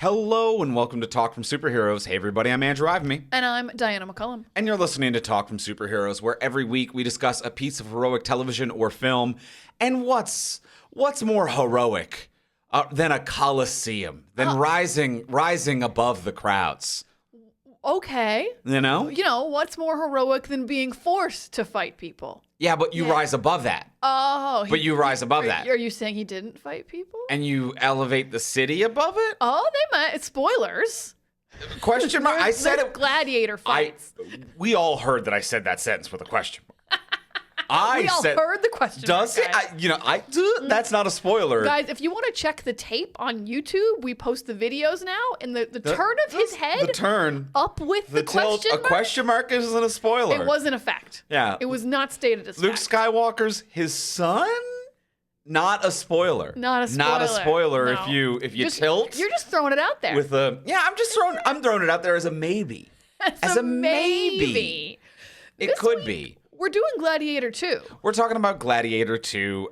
Hello and welcome to Talk from Superheroes. Hey everybody, I'm Andrew Ivemy. And I'm Diana McCullum. And you're listening to Talk from Superheroes, where every week we discuss a piece of heroic television or film. And what's more heroic than a coliseum, than rising above the crowds? Okay. You know? What's more heroic than being forced to fight people? Yeah, but you rise above that. Oh. You rise above that. Are you saying he didn't fight people? And you elevate the city above it? Oh, they might. Spoilers. Question mark. I said it. Gladiator fights. We all heard that I said that sentence with a question mark. We all heard the question. Does it? That's not a spoiler. Guys, if you want to check the tape on YouTube, we post the videos now, and the turn of his head, the turn up with the question mark. A question mark isn't a spoiler. It wasn't a fact. Yeah, it was not stated as Luke fact. Skywalker's his son. Not a spoiler. Not a spoiler. Not a spoiler. No. If you tilt. You're just throwing it out there. I'm throwing it out there as a maybe. As a maybe. It could be. We're doing Gladiator 2. We're talking about Gladiator 2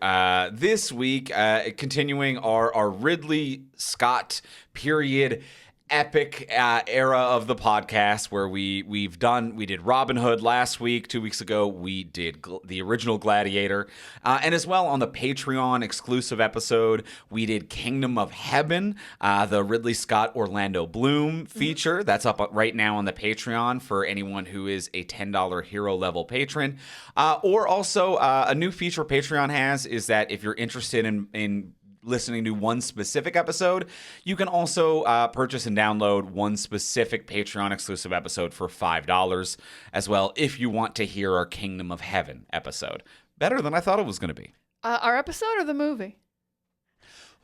this week, continuing our Ridley Scott period epic era of the podcast, where we did Robin Hood last week. 2 weeks ago we did the original Gladiator, and as well on the Patreon exclusive episode we did Kingdom of Heaven, the Ridley Scott Orlando Bloom feature. That's up right now on the Patreon for anyone who is a $10 hero level patron, or also a new feature Patreon has is that if you're interested in listening to one specific episode, you can also purchase and download one specific Patreon exclusive episode for $5 as well, if you want to hear our Kingdom of Heaven episode. Better than I thought it was going to be. Our episode or the movie?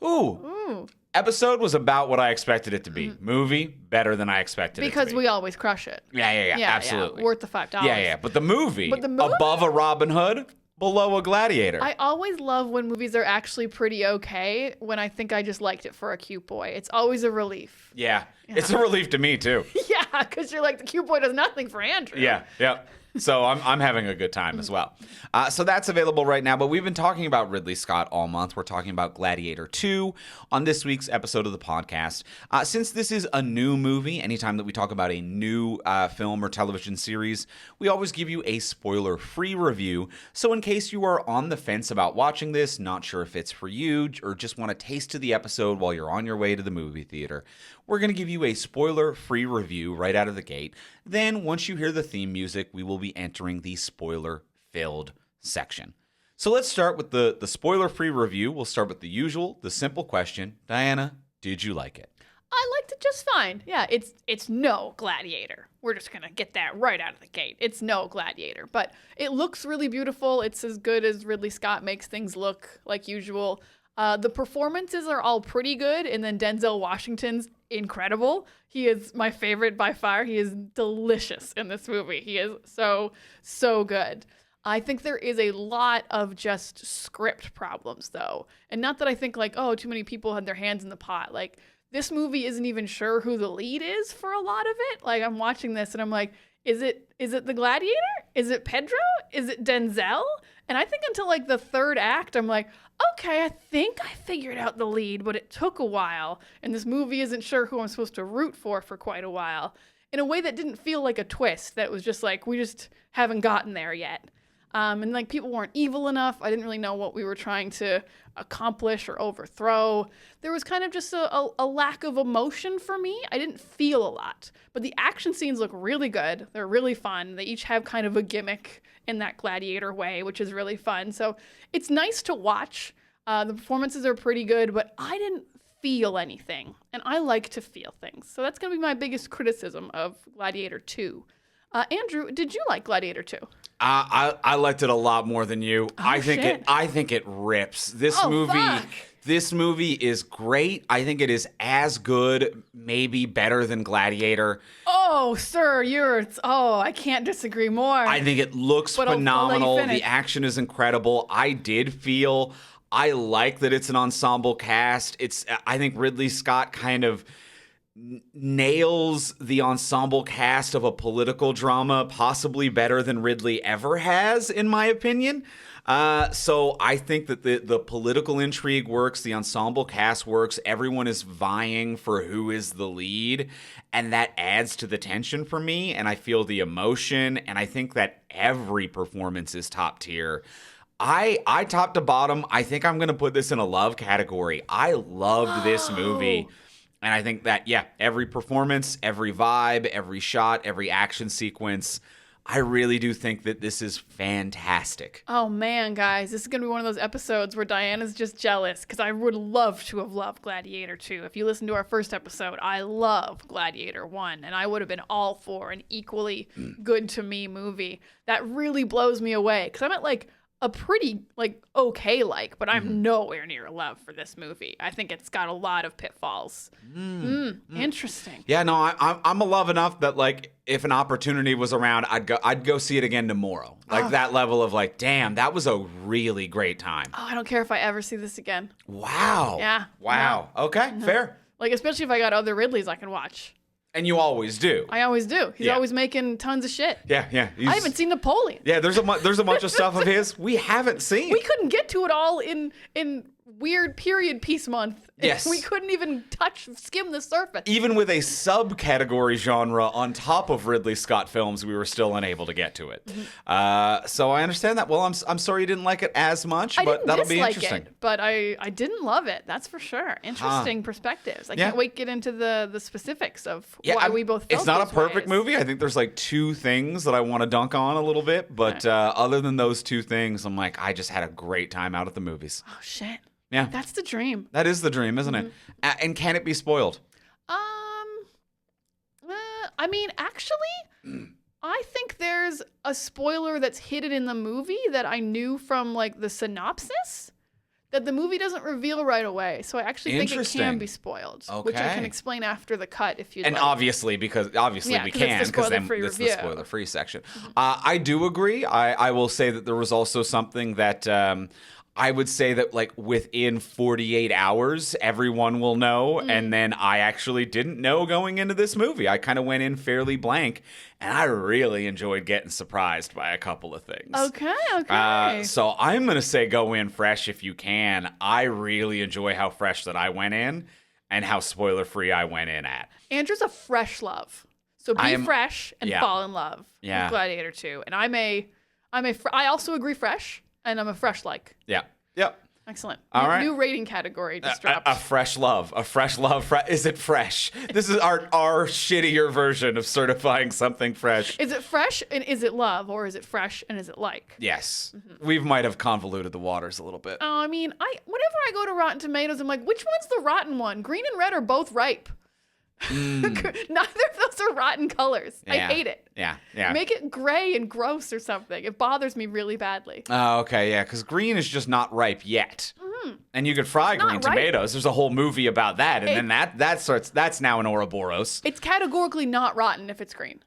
Ooh. Episode was about what I expected it to be. Movie, better than I expected it to be. Because we always crush it. Yeah, absolutely. Worth the $5. Yeah. But the movie, above a Robin Hood, below a Gladiator. I always love when movies are actually pretty okay, when I think I just liked it for a cute boy. It's always a relief. Yeah. It's a relief to me, too. Yeah, because you're like, the cute boy does nothing for Andrew. Yeah. So I'm having a good time as well. So that's available right now. But we've been talking about Ridley Scott all month. We're talking about Gladiator 2 on this week's episode of the podcast. Since this is a new movie, anytime that we talk about a new film or television series, we always give you a spoiler-free review. So in case you are on the fence about watching this, not sure if it's for you, or just want a taste of the episode while you're on your way to the movie theater, we're going to give you a spoiler-free review right out of the gate. Then, once you hear the theme music, we will be entering the spoiler-filled section. So let's start with the spoiler-free review. We'll start with the usual, the simple question. Diana, did you like it? I liked it just fine. Yeah, it's no Gladiator. We're just going to get that right out of the gate. It's no Gladiator. But it looks really beautiful. It's as good as Ridley Scott makes things look, like usual. The performances are all pretty good, and then Denzel Washington's incredible. He is my favorite by far. He is delicious in this movie. He is so good. I think there is a lot of just script problems, though. And not that I think, like, oh, too many people had their hands in the pot. Like, this movie isn't even sure who the lead is for a lot of it. Like, I'm watching this, and I'm like, is it the Gladiator? Is it Pedro? Is it Denzel? And I think until, like, the third act, I'm like, okay, I think I figured out the lead, but it took a while. And this movie isn't sure who I'm supposed to root for quite a while. In a way that didn't feel like a twist. That was just like, we just haven't gotten there yet. And, like, people weren't evil enough. I didn't really know what we were trying to accomplish or overthrow. There was kind of just a lack of emotion for me. I didn't feel a lot. But the action scenes look really good. They're really fun. They each have kind of a gimmick in that Gladiator way, which is really fun. So it's nice to watch. The performances are pretty good, but I didn't feel anything. And I like to feel things. So that's going to be my biggest criticism of Gladiator 2. Andrew, did you like Gladiator 2? I liked it a lot more than you. Oh, I think it rips. This movie is great. I think it is as good, maybe better than Gladiator. Oh, sir, I can't disagree more. I think it looks phenomenal. The action is incredible. I like that it's an ensemble cast. I think Ridley Scott kind of nails the ensemble cast of a political drama possibly better than Ridley ever has, in my opinion. So I think that the political intrigue works, the ensemble cast works, everyone is vying for who is the lead, and that adds to the tension for me, and I feel the emotion, and I think that every performance is top tier. I top to bottom, I think I'm going to put this in a love category. I loved this movie. And I think that, every performance, every vibe, every shot, every action sequence, I really do think that this is fantastic. Oh, man, guys. This is going to be one of those episodes where Diana's just jealous because I would love to have loved Gladiator 2. If you listen to our first episode, I love Gladiator 1, and I would have been all for an equally good to me movie. That really blows me away because I'm at a pretty okay but I'm nowhere near love for this movie. I think it's got a lot of pitfalls. Interesting. Yeah, no, I'm a love enough that if an opportunity was around, I'd go see it again tomorrow. That level of damn, that was a really great time. Oh, I don't care if I ever see this again. Wow. Yeah. Wow. No. Okay, fair. Especially if I got other Ridleys I can watch. And you always do. I always do. He's always making tons of shit. Yeah. I haven't seen Napoleon. Yeah, there's a bunch of stuff of his we haven't seen. We couldn't get to it all in weird period piece month. Yes. We couldn't even skim the surface. Even with a subcategory genre on top of Ridley Scott films, we were still unable to get to it. So I understand that. Well, I'm sorry you didn't like it as much, but that'll be interesting. But I didn't love it. That's for sure. Interesting perspectives. I can't wait to get into the specifics of why we both felt it's not a perfect ways. movie. I think there's two things that I want to dunk on a little bit. But other than those two things, I'm I just had a great time out at the movies. Oh, shit. Yeah. That's the dream. That is the dream, isn't it? And can it be spoiled? I mean, actually, I think there's a spoiler that's hidden in the movie that I knew from the synopsis that the movie doesn't reveal right away. So I actually think it can be spoiled, which I can explain after the cut if you'd like. And obviously we can, because then it's the spoiler-free section. I do agree. I will say that there was also something that I would say that within 48 hours, everyone will know. And then I actually didn't know going into this movie. I kind of went in fairly blank, and I really enjoyed getting surprised by a couple of things. Okay. So I'm going to say go in fresh if you can. I really enjoy how fresh that I went in and how spoiler-free I went in at. Andrew's a fresh love. So be fresh and fall in love with Gladiator 2. And I also agree fresh. And I'm a fresh like. Yeah. Yep. Excellent. All right. New rating category just dropped. A fresh love. A fresh love. Is it fresh? This is our shittier version of certifying something fresh. Is it fresh and is it love, or is it fresh and is it like? Yes. We might have convoluted the waters a little bit. I mean, whenever I go to Rotten Tomatoes, I'm like, which one's the rotten one? Green and red are both ripe. Neither of those are rotten colors. I hate it. Yeah. Make it gray and gross or something. It bothers me really badly. Oh, okay, yeah, because green is just not ripe yet. And you could fry green tomatoes. There's a whole movie about that, and then that's now an Ouroboros. It's categorically not rotten if it's green.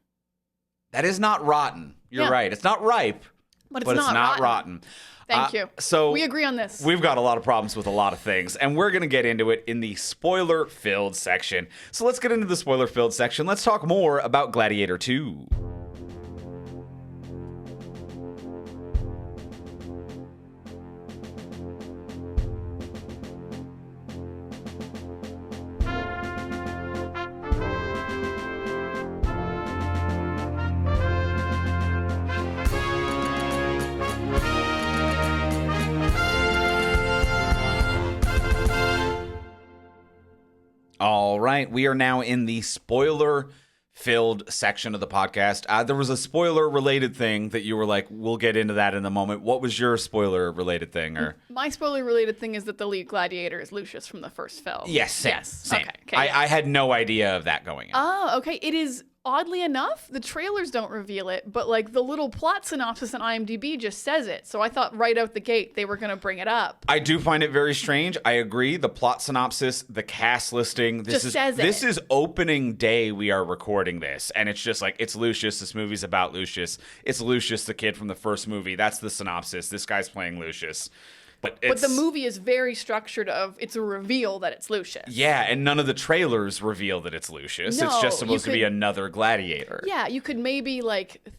That is not rotten. You're right. It's not ripe, but it's not rotten. Thank you. So we agree on this. We've got a lot of problems with a lot of things, and we're going to get into it in the spoiler-filled section. So let's get into the spoiler-filled section. Let's talk more about Gladiator 2. All right, we are now in the spoiler-filled section of the podcast. There was a spoiler-related thing that you were like, we'll get into that in a moment. What was your spoiler-related thing? Or my spoiler-related thing is that the lead gladiator is Lucius from the first film. Yes, same. Okay, I had no idea of that going in. Oh, okay. It is. Oddly enough, the trailers don't reveal it, but the little plot synopsis on IMDb just says it. So I thought right out the gate they were going to bring it up. I do find it very strange. I agree. The plot synopsis, the cast listing, this is opening day we are recording this, and it's just it's Lucius. This movie's about Lucius. It's Lucius, the kid from the first movie. That's the synopsis. This guy's playing Lucius. But the movie is very structured of it's a reveal that it's Lucius. Yeah, and none of the trailers reveal that it's Lucius. No, it's just supposed to be another gladiator. Yeah, you could maybe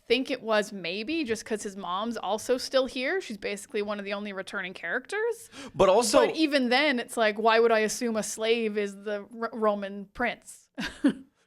think it was maybe just because his mom's also still here. She's basically one of the only returning characters. But even then, it's like, why would I assume a slave is the Roman prince?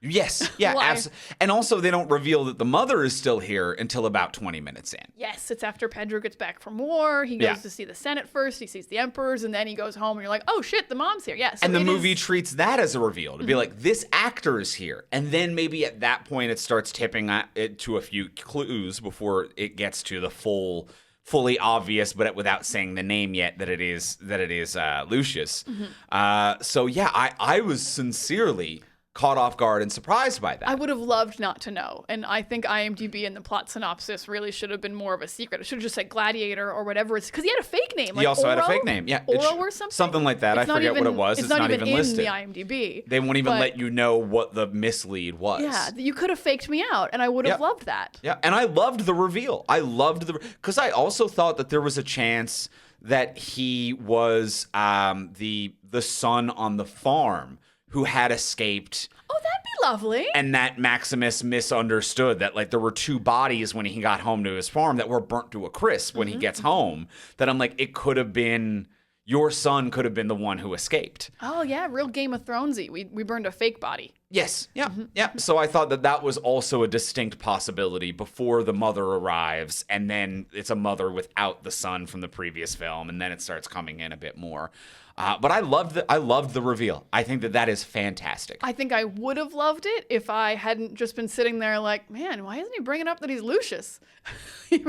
Yes, yeah, and also they don't reveal that the mother is still here until about 20 minutes in. Yes, it's after Pedro gets back from war. He goes to see the Senate first. He sees the emperors, and then he goes home, and you're like, oh shit, the mom's here. Yes, and the movie treats that as a reveal to be like, this actor is here, and then maybe at that point it starts tipping it to a few clues before it gets to the fully obvious, but without saying the name yet, that it is Lucius. So yeah, I was sincerely caught off guard and surprised by that. I would have loved not to know. And I think IMDb and the plot synopsis really should have been more of a secret. It should have just said Gladiator or whatever. It's because he had a fake name. He also had a fake name. Yeah. Oro or something? Something like that. I forget what it was. It's not even listed. In the IMDb. They won't even let you know what the mislead was. Yeah. You could have faked me out, and I would have loved that. Yeah. And I loved the reveal. Because I also thought that there was a chance that he was the son on the farm who had escaped. Oh, that'd be lovely. And that Maximus misunderstood that there were two bodies when he got home to his farm that were burnt to a crisp when he gets home. That I'm like, it could have been, your son could have been the one who escaped. Oh, yeah, real Game of Thronesy. We burned a fake body. Yes, yeah, yeah. So I thought that was also a distinct possibility before the mother arrives, and then it's a mother without the son from the previous film, and then it starts coming in a bit more. But I loved the reveal. I think that is fantastic. I think I would have loved it if I hadn't just been sitting there like, man, why isn't he bringing up that he's Lucius? Why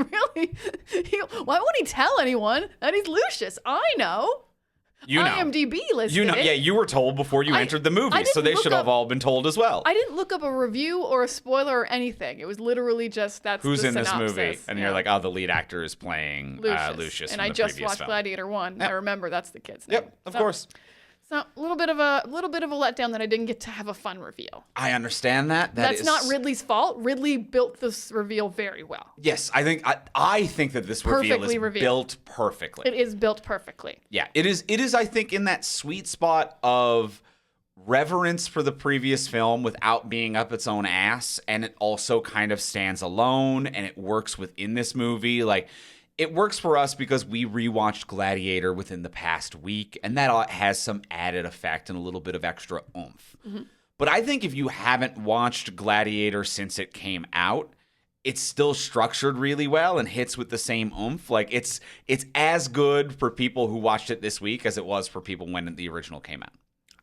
won't he tell anyone that he's Lucius? I know. IMDb listed it. Yeah, you were told before you entered the movie, so they should have all been told as well. I didn't look up a review or a spoiler or anything. It was literally just who's the in synopsis. This movie, and you're like, oh, the lead actor is playing Lucius. And I just watched Gladiator 1. Yep. I remember that's the kid's name. Yep, of course. So a little bit of a letdown that I didn't get to have a fun reveal. I understand that. That's not Ridley's fault. Ridley built this reveal very well. Yes, I think that this reveal is built perfectly. It is built perfectly. Yeah, it is. It is. I think in that sweet spot of reverence for the previous film without being up its own ass, and it also kind of stands alone, and it works within this movie. It works for us because we rewatched Gladiator within the past week, and that has some added effect and a little bit of extra oomph. But I think if you haven't watched Gladiator since it came out, it's still structured really well and hits with the same oomph. It's as good for people who watched it this week as it was for people when the original came out.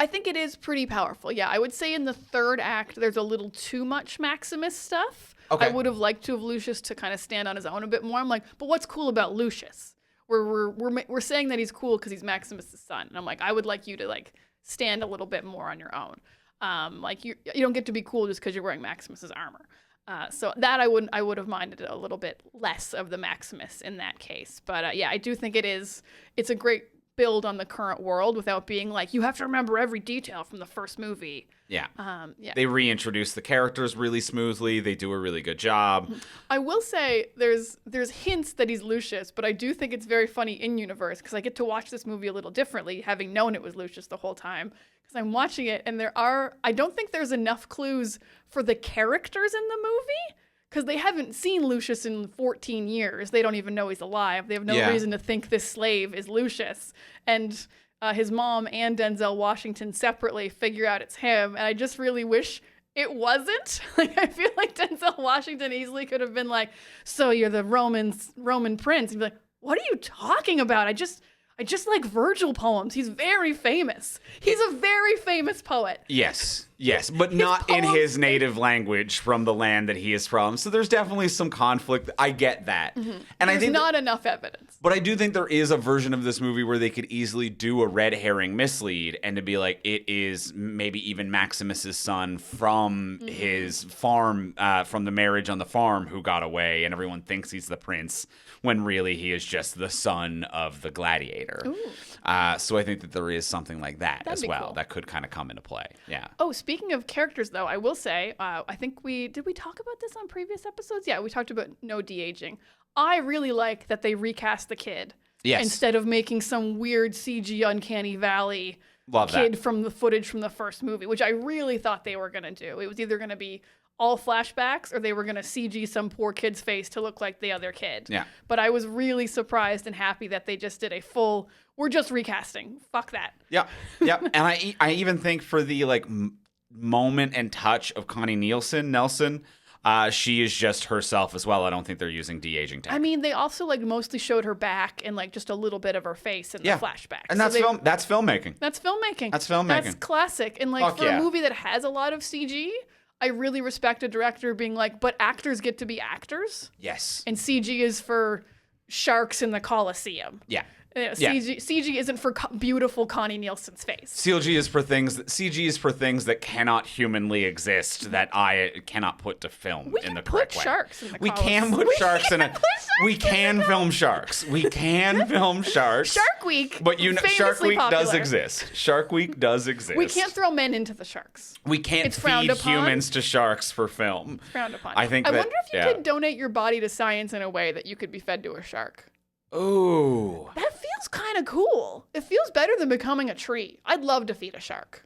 I think it is pretty powerful. Yeah, I would say in the third act, there's a little too much Maximus stuff. Okay. I would have liked to have Lucius to kind of stand on his own a bit more. I'm like, but what's cool about Lucius? We're saying that he's cool because he's Maximus' son. And I'm like, I would like you to stand a little bit more on your own. You don't get to be cool just because you're wearing Maximus' armor. So that I would have minded a little bit less of the Maximus in that case. But yeah, I do think it's a great build on the current world without being like, you have to remember every detail from the first movie. Yeah. They reintroduce the characters really smoothly. They do a really good job. I will say there's hints that he's Lucius, but I do think it's very funny in universe because I get to watch this movie a little differently, having known it was Lucius the whole time. Because I'm watching it and I don't think there's enough clues for the characters in the movie. Because they haven't seen Lucius in 14 years. They don't even know he's alive. They have no reason to think this slave is Lucius. And his mom and Denzel Washington separately figure out it's him. And I just really wish it wasn't. I feel like Denzel Washington easily could have been like, so you're the Roman prince. And be like, what are you talking about? I just like Virgil poems. He's very famous. He's a very famous poet. Yes, but not in his native language from the land that he is from. So there's definitely some conflict. I get that. And I think not enough evidence. But I do think there is a version of this movie where they could easily do a red herring mislead and to be like, it is maybe even Maximus's son from his farm, from the marriage on the farm who got away, and everyone thinks he's the prince when really he is just the son of the gladiator. So I think that there is something like that as well. Cool. That could kind of come into play. Yeah. Oh, speaking of characters, though, I will say, I think did we talk about this on previous episodes? Yeah, we talked about no de-aging. I really like that they recast the kid Yes. Instead of making some weird CG Uncanny Valley Love kid that. from the footage from the first movie, which I really thought they were going to do. It was either going to be all flashbacks or they were going to CG some poor kid's face to look like the other kid. Yeah. But I was really surprised and happy that they just did a full, we're just recasting. Fuck that. Yeah. Yeah. And I even think for the like moment and touch of Connie Nelson, she is just herself as well. I don't think they're using de-aging tech. I mean, they also like mostly showed her back and like just a little bit of her face in the flashbacks. And that's filmmaking. That's filmmaking. That's filmmaking. That's classic. And like Fuck for yeah. a movie that has a lot of CG, I really respect a director being like, but actors get to be actors. Yes. And CG is for sharks in the Coliseum. Yeah. CG isn't for beautiful Connie Nielsen's face. CG is for things that cannot humanly exist that I cannot put to film in the correct way. Sharks in the We can put sharks in it. We can film sharks. We can film sharks. Shark Week. But you know, Shark famously Week popular. does exist. Shark Week does exist. We can't throw men into the sharks. We can't It's frowned feed upon. humans to sharks for film. Frowned upon. I think I that, wonder if you could donate your body to science in a way that you could be fed to a shark. Ooh. That feels kind of cool. It feels better than becoming a tree. I'd love to feed a shark.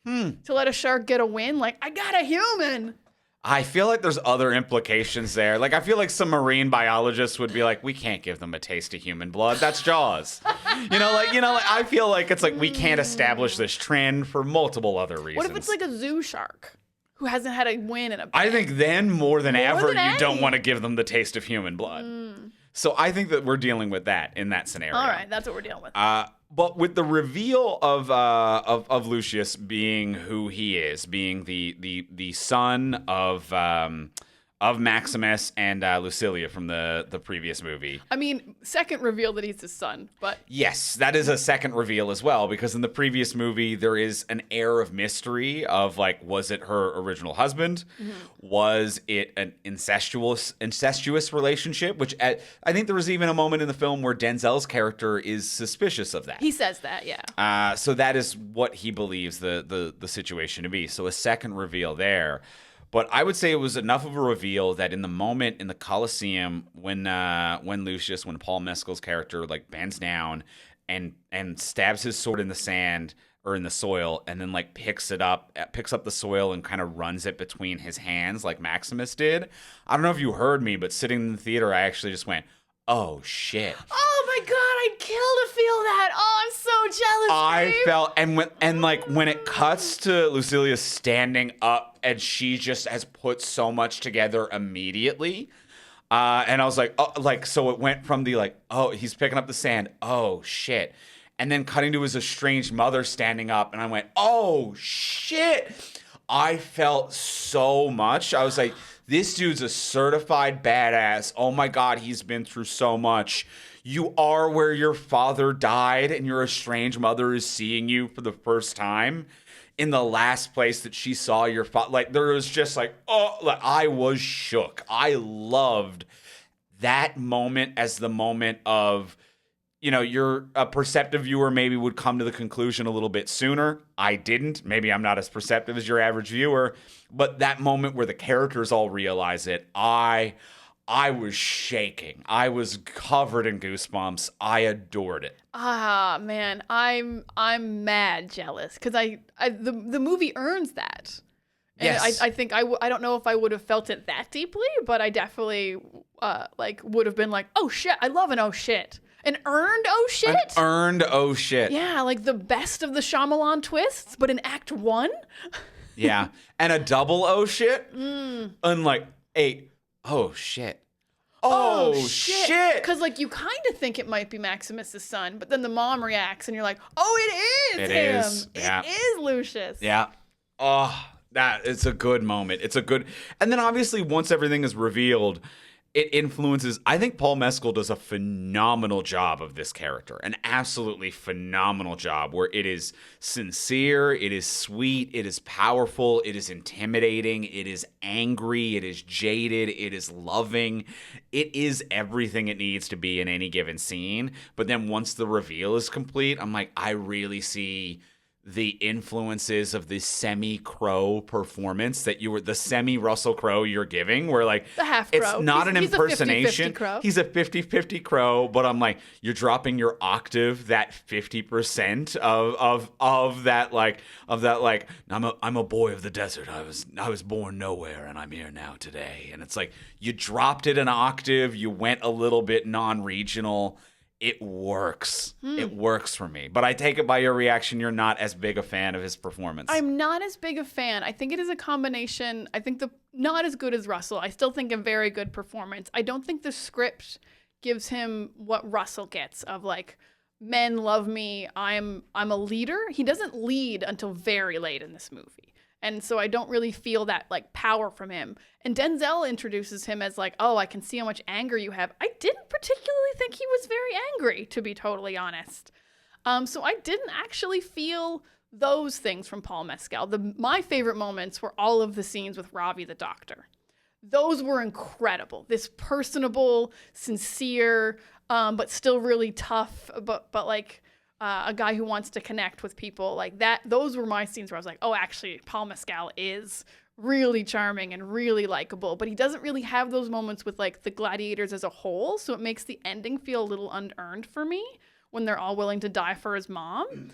To let a shark get a win, like, I got a human. I feel like there's other implications there. Like, I feel like some marine biologists would be like, we can't give them a taste of human blood. That's Jaws. I feel like it's like we can't establish this trend for multiple other reasons. What if it's like a zoo shark who hasn't had a win in a I think then more than ever, than you don't any. want to give them the taste of human blood. So I think that we're dealing with that in that scenario. All right, that's what we're dealing with. But with the reveal of Lucius being who he is, being the son of Maximus and Lucilia from the previous movie. I mean, second reveal that he's his son, but Yes, that is a second reveal as well, because in the previous movie, there is an air of mystery of like, was it her original husband? Was it an incestuous relationship? Which I think there was even a moment in the film where Denzel's character is suspicious of that. he says that, yeah. So that is what he believes the situation to be. So a second reveal there. But I would say it was enough of a reveal that in the moment in the Coliseum when Paul Mescal's character like bends down and stabs his sword in the sand or in the soil and then like picks up the soil and kind of runs it between his hands like Maximus did. I don't know if you heard me, but sitting in the theater, I actually just went, oh shit. Oh my god, I'd kill to feel that. Oh, I'm so jealous. I babe. felt when it cuts to Lucilia standing up and she just has put so much together immediately. And I was like, oh, like, so it went from the like, oh, he's picking up the sand. Oh shit. And then cutting to his estranged mother standing up. And I went, oh shit. I felt so much. I was like, this dude's a certified badass. Oh my God, he's been through so much. You are where your father died and your estranged mother is seeing you for the first time in the last place that she saw your father. Like, there was just like, oh, like, I was shook. I loved that moment as the moment of, you know, you're a perceptive viewer maybe would come to the conclusion a little bit sooner. I didn't. Maybe I'm not as perceptive as your average viewer. But that moment where the characters all realize it, I was shaking. I was covered in goosebumps. I adored it. Ah, man, I'm mad jealous because the movie earns that. And Yes. I think I don't know if I would have felt it that deeply, but I definitely like would have been like, oh shit, I love an oh shit. An earned oh shit? An earned oh shit. Yeah, like the best of the Shyamalan twists, but in Act 1? Yeah. And a double oh shit. Unlike a oh shit. Oh shit. Because like you kind of think it might be Maximus's son, but then the mom reacts and you're like, oh, it is It him. is. Yeah. It is Lucius. Yeah. Oh, it's a good moment. It's a good. And then obviously once everything is revealed, it influences. I think Paul Mescal does a phenomenal job of this character, an absolutely phenomenal job where it is sincere, it is sweet, it is powerful, it is intimidating, it is angry, it is jaded, it is loving. It is everything it needs to be in any given scene. But then once the reveal is complete, I'm like, I really see the influences of the semi-Crow performance that you were, the semi-Russell Crowe you're giving, where like The half Crow. it's not an impersonation. A 50-50 Crow. He's a 50-50 Crow, but I'm like, you're dropping your octave that 50% of that like I'm a boy of the desert. I was born nowhere and I'm here now today. And it's like you dropped it an octave, you went a little bit non-regional. It works. It works for me. But I take it by your reaction, you're not as big a fan of his performance. I'm not as big a fan. I think it is a combination. I think not as good as Russell. I still think a very good performance. I don't think the script gives him what Russell gets of like, men love me. I'm a leader. He doesn't lead until very late in this movie. And so I don't really feel that like power from him. And Denzel introduces him as like, oh, I can see how much anger you have. I didn't particularly think he was very angry, to be totally honest. So I didn't actually feel those things from Paul Mescal. My favorite moments were all of the scenes with Ravi the doctor. Those were incredible. This personable, sincere, but still really tough, but like a guy who wants to connect with people like that. Those were my scenes where I was like, oh, actually, Paul Mescal is really charming and really likable, but he doesn't really have those moments with like the gladiators as a whole. So it makes the ending feel a little unearned for me when they're all willing to die for his mom.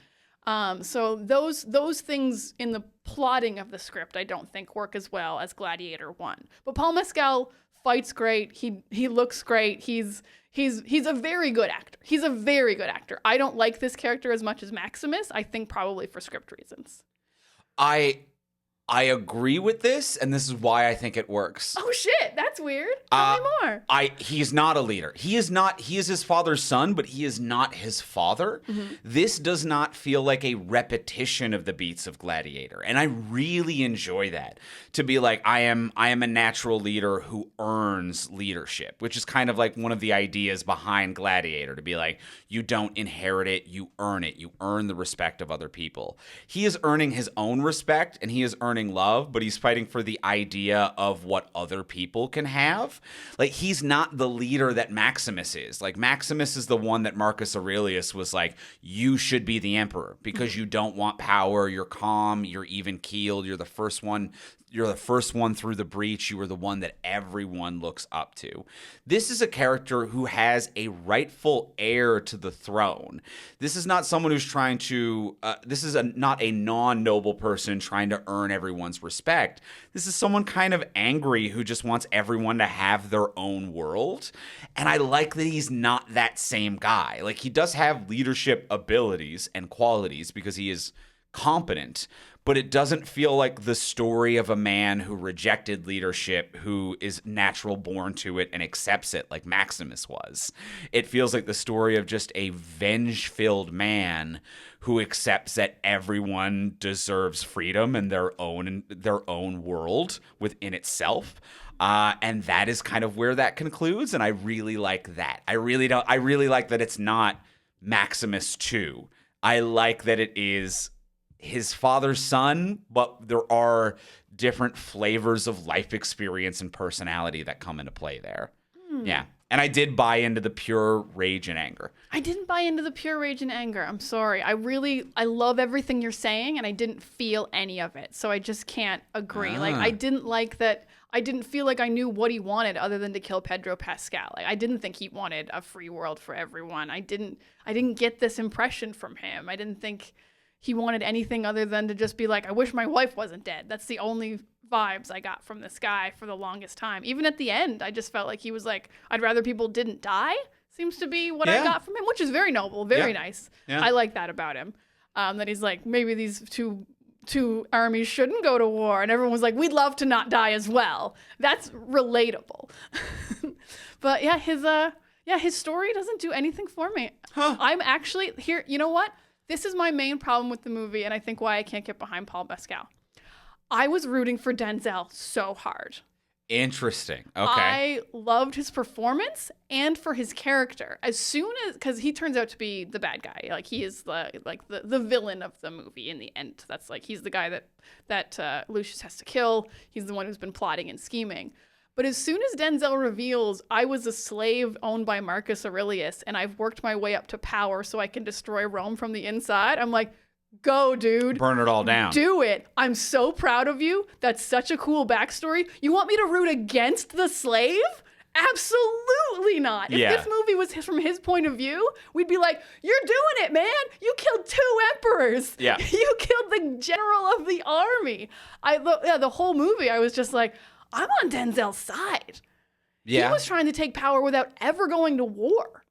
So those things in the plotting of the script, I don't think work as well as Gladiator 1. But Paul Mescal fights great. He looks great. He's a very good actor. He's a very good actor. I don't like this character as much as Maximus. I think probably for script reasons. I agree with this, and this is why I think it works. Oh shit, that's weird. Tell me more. He's not a leader. He is his father's son, but he is not his father. Mm-hmm. This does not feel like a repetition of the beats of Gladiator. And I really enjoy that. To be like, I am a natural leader who earns leadership, which is kind of like one of the ideas behind Gladiator, to be like, you don't inherit it, you earn it. You earn the respect of other people. He is earning his own respect, and he is earning love, but he's fighting for the idea of what other people can have. Like, he's not the leader that Maximus is. Like, Maximus is the one that Marcus Aurelius was like, you should be the emperor because you don't want power. You're calm. You're even keeled. You're the first one through the breach. You were the one that everyone looks up to. This is a character who has a rightful heir to the throne. This is not someone who's trying to, not a non-noble person trying to earn everyone's respect. This is someone kind of angry who just wants everyone to have their own world. And I like that he's not that same guy. Like, he does have leadership abilities and qualities because he is competent, but it doesn't feel like the story of a man who rejected leadership, who is natural born to it and accepts it like Maximus was. It feels like the story of just a venge-filled man who accepts that everyone deserves freedom and their own world within itself. And that is kind of where that concludes, and I really like that. I really like that it's not Maximus 2. I like that it is his father's son, but there are different flavors of life experience and personality that come into play there. Yeah. And I did buy into the pure rage and anger. I didn't buy into the pure rage and anger. I'm sorry. I love everything you're saying, and I didn't feel any of it. So I just can't agree. Like, I didn't like that. I didn't feel like I knew what he wanted other than to kill Pedro Pascal. Like, I didn't think he wanted a free world for everyone. I didn't get this impression from him. I didn't think he wanted anything other than to just be like, I wish my wife wasn't dead. That's the only vibes I got from this guy for the longest time. Even at the end, I just felt like he was like, I'd rather people didn't die, seems to be what I got from him, which is very noble, very nice. Yeah. I like that about him. That he's like, maybe these two armies shouldn't go to war. And everyone was like, we'd love to not die as well. That's relatable. But yeah, his story doesn't do anything for me. Huh. I'm actually here. You know what? This is my main problem with the movie, and I think why I can't get behind Paul Mescal. I was rooting for Denzel so hard. Interesting. Okay. I loved his performance and for his character. As soon as, because he turns out to be the bad guy. Like, he is the villain of the movie in the end. That's like, he's the guy that Lucius has to kill. He's the one who's been plotting and scheming. But as soon as Denzel reveals, I was a slave owned by Marcus Aurelius, and I've worked my way up to power so I can destroy Rome from the inside, I'm like, Go, dude. Burn it all down. Do it. I'm so proud of you. That's such a cool backstory. You want me to root against the slave? Absolutely not. If this movie was from his point of view, we'd be like, you're doing it, man. You killed 2 emperors. Yeah. You killed the general of the army. The whole movie, I was just like, I'm on Denzel's side. Yeah. He was trying to take power without ever going to war.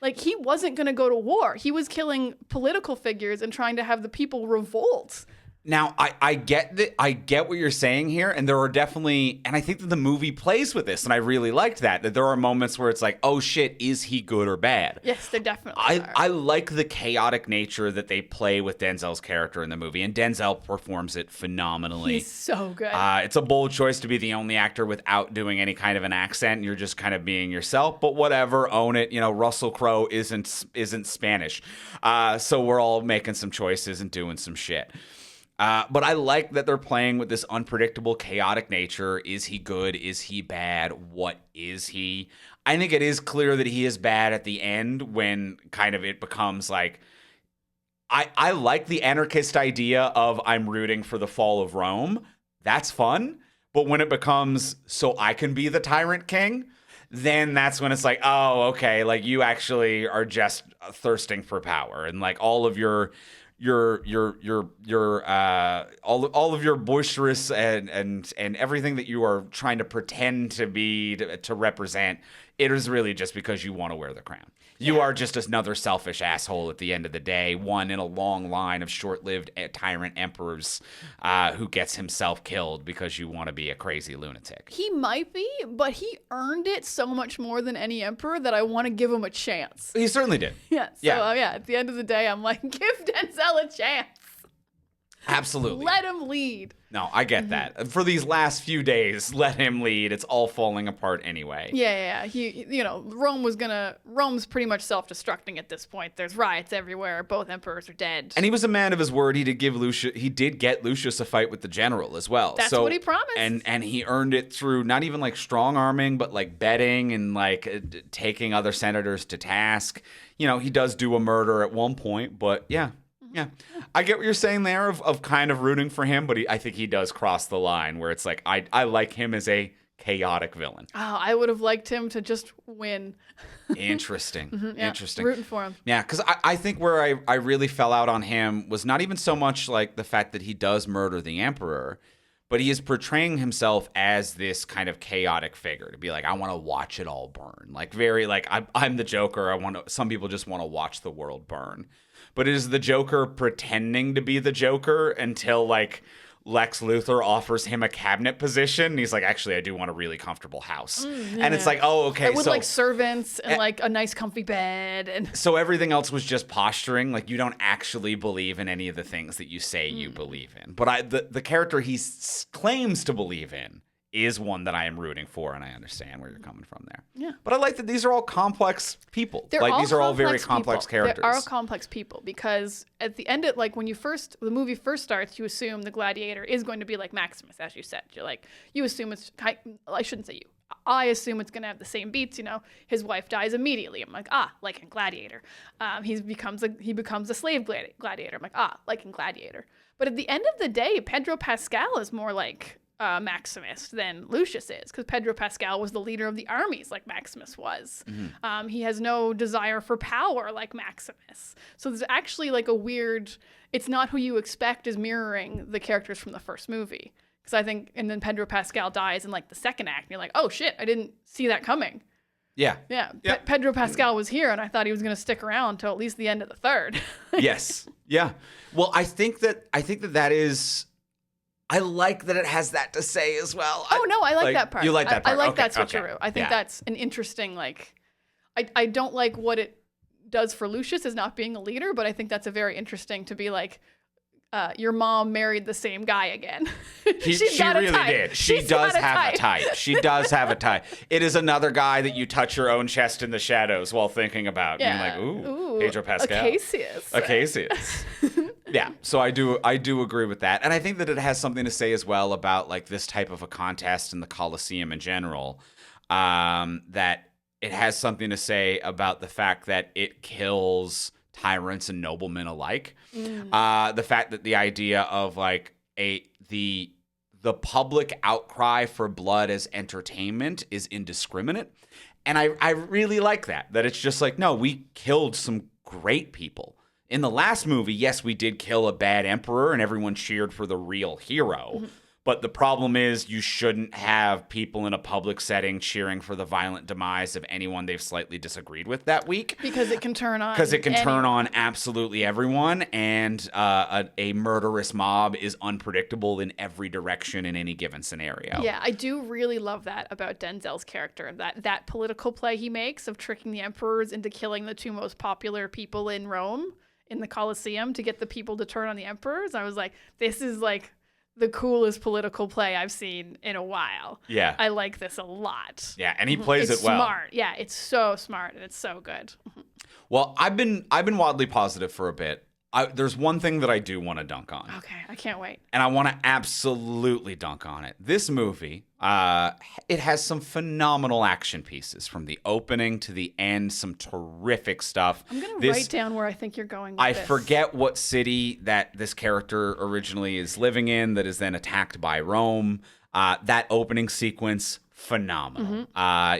Like, he wasn't going to go to war. He was killing political figures and trying to have the people revolt. Now, I get what you're saying here, and there are definitely, and I think that the movie plays with this, and I really liked that there are moments where it's like, oh shit, is he good or bad? Yes, there definitely are. I like the chaotic nature that they play with Denzel's character in the movie, and Denzel performs it phenomenally. He's so good. It's a bold choice to be the only actor without doing any kind of an accent. You're just kind of being yourself, but whatever, own it. You know, Russell Crowe isn't Spanish, so we're all making some choices and doing some shit. But I like that they're playing with this unpredictable, chaotic nature. Is he good? Is he bad? What is he? I think it is clear that he is bad at the end when kind of it becomes like, I like the anarchist idea of I'm rooting for the fall of Rome. That's fun. But when it becomes so I can be the tyrant king, then that's when it's like, oh, okay, like you actually are just thirsting for power, and like all of your all of your boisterous and everything that you are trying to pretend to be to represent, it is really just because you want to wear the crown. You are just another selfish asshole at the end of the day, one in a long line of short-lived tyrant emperors who gets himself killed because you want to be a crazy lunatic. He might be, but he earned it so much more than any emperor that I want to give him a chance. He certainly did. Yeah. So, at the end of the day, I'm like, give Denzel a chance. Absolutely. Let him lead. No, I get that. For these last few days, let him lead. It's all falling apart anyway. Yeah. Rome's pretty much self-destructing at this point. There's riots everywhere. Both emperors are dead. And he was a man of his word. He did get Lucius a fight with the general as well. That's what he promised. And he earned it through not even like strong arming, but like betting and like taking other senators to task. You know, he does do a murder at one point, but yeah. Yeah, I get what you're saying there of kind of rooting for him, but I think he does cross the line where it's like, I like him as a chaotic villain. Oh, I would have liked him to just win. Interesting. Interesting. Rooting for him. Yeah, because I think where I really fell out on him was not even so much like the fact that he does murder the emperor, but he is portraying himself as this kind of chaotic figure to be like, I want to watch it all burn. Like very like I'm the Joker. Some people just want to watch the world burn. But it is the Joker pretending to be the Joker until, like, Lex Luthor offers him a cabinet position. And he's like, actually, I do want a really comfortable house. And it's like, oh, okay. With, like, servants and, like, a nice comfy bed. And so everything else was just posturing. Like, you don't actually believe in any of the things that you say you believe in. But the character he claims to believe in is one that I am rooting for, and I understand where you're coming from there. Yeah. But I like that these are all complex people. These are all very complex characters. They are complex people because at the end, when the movie first starts, you assume the gladiator is going to be like Maximus, as you said. You assume it's, I shouldn't say you. I assume it's going to have the same beats, his wife dies immediately. I'm like, like in Gladiator. He becomes a slave gladiator. I'm like, like in Gladiator. But at the end of the day, Pedro Pascal is more like Maximus than Lucius is, because Pedro Pascal was the leader of the armies like Maximus was. Mm-hmm. He has no desire for power like Maximus. So there's actually like a weird, it's not who you expect is mirroring the characters from the first movie. Because I think, and then Pedro Pascal dies in like the second act, and you're like, oh shit, I didn't see that coming. Yeah. Pedro Pascal was here, and I thought he was going to stick around till at least the end of the third. Yes. Yeah. Well, I think that is. I like that it has that to say as well. Oh, no, I like that part. You like that part. I like that switcheroo. I think that's an interesting, I don't like what it does for Lucius as not being a leader, but I think that's a very interesting to be like, your mom married the same guy again. She really did. She does have a type. She does have a type. It is another guy that you touch your own chest in the shadows while thinking about. Yeah. Being like, ooh, Pedro Pascal. Acacius. Yeah, so I do agree with that. And I think that it has something to say as well about like this type of a contest in the Colosseum in general, that it has something to say about the fact that it kills tyrants and noblemen alike. The fact that the idea of like the public outcry for blood as entertainment is indiscriminate. And I really like that it's just like, no, we killed some great people. In the last movie, yes, we did kill a bad emperor and everyone cheered for the real hero. But the problem is you shouldn't have people in a public setting cheering for the violent demise of anyone they've slightly disagreed with that week. Because it can turn on. Because it can turn on absolutely everyone. And a murderous mob is unpredictable in every direction in any given scenario. Yeah, I do really love that about Denzel's character. That political play he makes of tricking the emperors into killing the two most popular people in Rome in the Colosseum to get the people to turn on the emperors. I was like, this is like the coolest political play I've seen in a while. Yeah. I like this a lot. Yeah, and he plays it well. It's smart. Yeah, it's so smart and it's so good. Well, I've been wildly positive for a bit. There's one thing that I do want to dunk on. Okay, I can't wait. And I want to absolutely dunk on it. This movie, it has some phenomenal action pieces from the opening to the end, some terrific stuff. I'm going to write down where I think you're going with this. I forget what city that this character originally is living in that is then attacked by Rome. That opening sequence, phenomenal.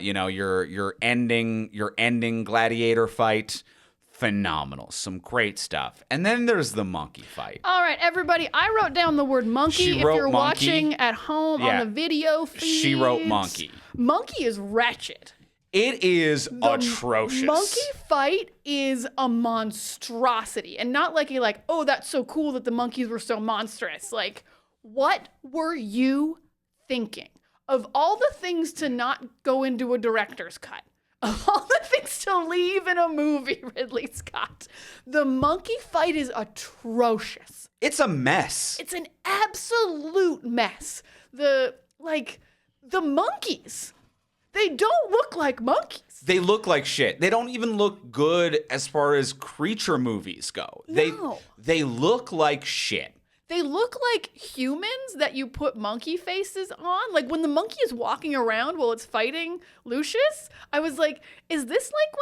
Your ending gladiator fight, phenomenal. Some great stuff. And then there's the monkey fight. All right, everybody. I wrote down the word monkey. If you're watching at home on the video feed. She wrote monkey. Monkey is wretched. It is atrocious. Monkey fight is a monstrosity. And not like oh, that's so cool that the monkeys were so monstrous. Like, what were you thinking? Of all the things to not go into a director's cut, of all the things to leave in a movie, Ridley Scott, the monkey fight is atrocious. It's a mess. It's an absolute mess. The monkeys, they don't look like monkeys. They look like shit. They don't even look good as far as creature movies go. No. They look like shit. They look like humans that you put monkey faces on. Like when the monkey is walking around while it's fighting Lucius, I was like, is this like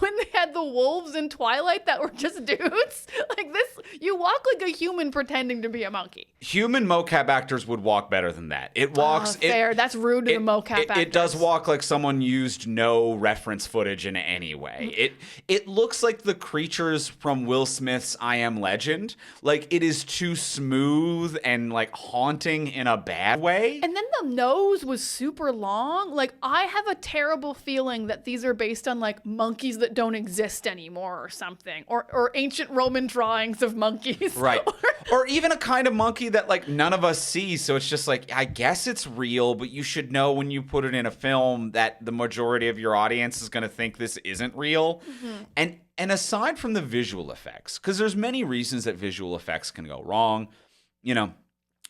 when they had the wolves in Twilight that were just dudes? Like this, you walk like a human pretending to be a monkey. Human mocap actors would walk better than that. It walks. Fair. That's rude to the mocap actors. It does walk like someone used no reference footage in any way. It looks like the creatures from Will Smith's I Am Legend. Like it is too smooth and like haunting in a bad way. And then the nose was super long. Like I have a terrible feeling that these are based on like monkeys that don't exist anymore or something, or ancient Roman drawings of monkeys. Right. Or even a kind of monkey that like none of us see. So it's just like, I guess it's real, but you should know when you put it in a film that the majority of your audience is going to think this isn't real. Mm-hmm. And aside from the visual effects, because there's many reasons that visual effects can go wrong, not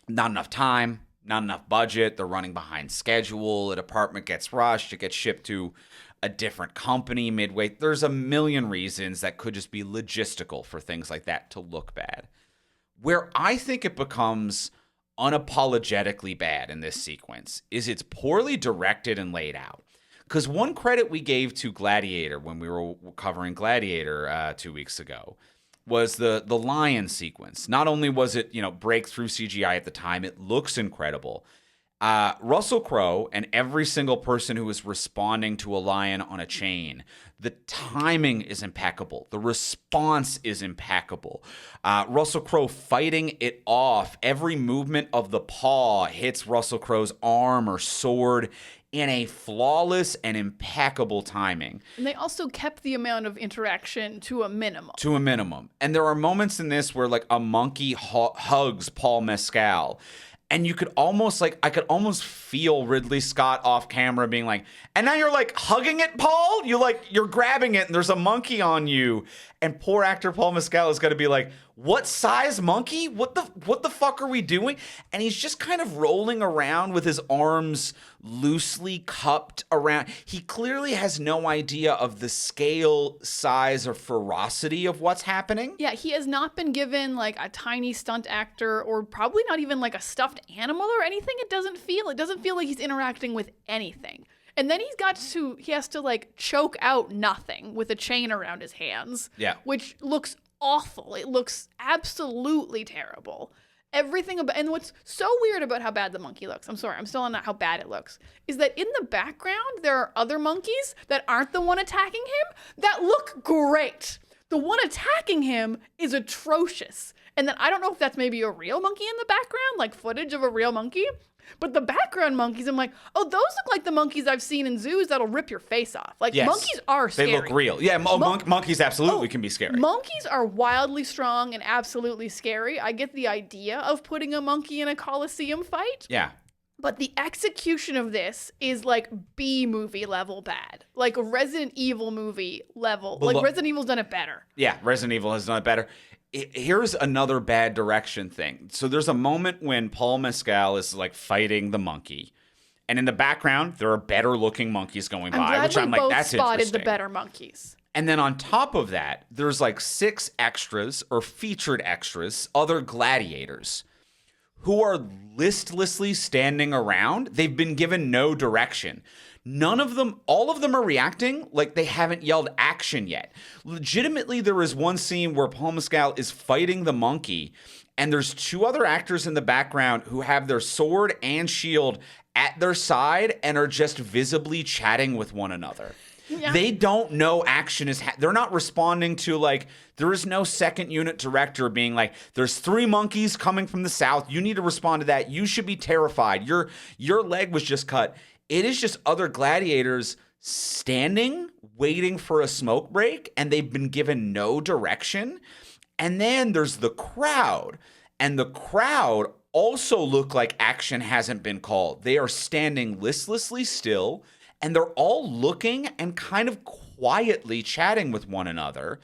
enough time, not enough budget, they're running behind schedule, a department gets rushed, it gets shipped to a different company midway. There's a million reasons that could just be logistical for things like that to look bad. Where I think it becomes unapologetically bad in this sequence is it's poorly directed and laid out. Because one credit we gave to Gladiator when we were covering Gladiator 2 weeks ago was the lion sequence. Not only was it, breakthrough CGI at the time, it looks incredible. Russell Crowe and every single person who is responding to a lion on a chain, the timing is impeccable. The response is impeccable. Russell Crowe fighting it off. Every movement of the paw hits Russell Crowe's arm or sword in a flawless and impeccable timing. And they also kept the amount of interaction to a minimum. And there are moments in this where like a monkey hugs Paul Mescal. And you could almost I could almost feel Ridley Scott off camera being like, and now you're like hugging it, Paul? You're grabbing it and there's a monkey on you. And poor actor Paul Mescal is going to be like, what size monkey? What the fuck are we doing? And he's just kind of rolling around with his arms loosely cupped around. He clearly has no idea of the scale, size, or ferocity of what's happening. Yeah, he has not been given like a tiny stunt actor or probably not even like a stuffed animal or anything. It doesn't feel like he's interacting with anything. And then he has to like choke out nothing with a chain around his hands. Yeah. Which looks awful. It looks absolutely terrible. Everything about, and what's so weird about how bad the monkey looks, I'm sorry, I'm still on how bad it looks, is that in the background, there are other monkeys that aren't the one attacking him that look great. The one attacking him is atrocious. And then I don't know if that's maybe a real monkey in the background, like footage of a real monkey. But the background monkeys, I'm like, oh, those look like the monkeys I've seen in zoos that'll rip your face off. Like, yes. Monkeys are scary. They look real. Yeah, monkeys absolutely can be scary. Monkeys are wildly strong and absolutely scary. I get the idea of putting a monkey in a Coliseum fight. Yeah. But the execution of this is like B-movie level bad. Like a Resident Evil movie level. Like Resident Evil's done it better. Yeah, Resident Evil has done it better. Here's another bad direction thing. So there's a moment when Paul Mescal is like fighting the monkey, and in the background there are better looking monkeys going by, which I'm like, that's interesting. Spotted the better monkeys. And then on top of that, there's like 6 extras or featured extras, other gladiators, who are listlessly standing around. They've been given no direction. None of them, all of them are reacting like they haven't yelled action yet. Legitimately, there is one scene where Paul Mescal is fighting the monkey, and there's 2 other actors in the background who have their sword and shield at their side and are just visibly chatting with one another. Yeah. They don't know action is they're not responding to, like, there is no second unit director being like, there's 3 monkeys coming from the south. You need to respond to that. You should be terrified. Your leg was just cut. It is just other gladiators standing, waiting for a smoke break, and they've been given no direction. And then there's the crowd, and the crowd also look like action hasn't been called. They are standing listlessly still, and they're all looking and kind of quietly chatting with one another.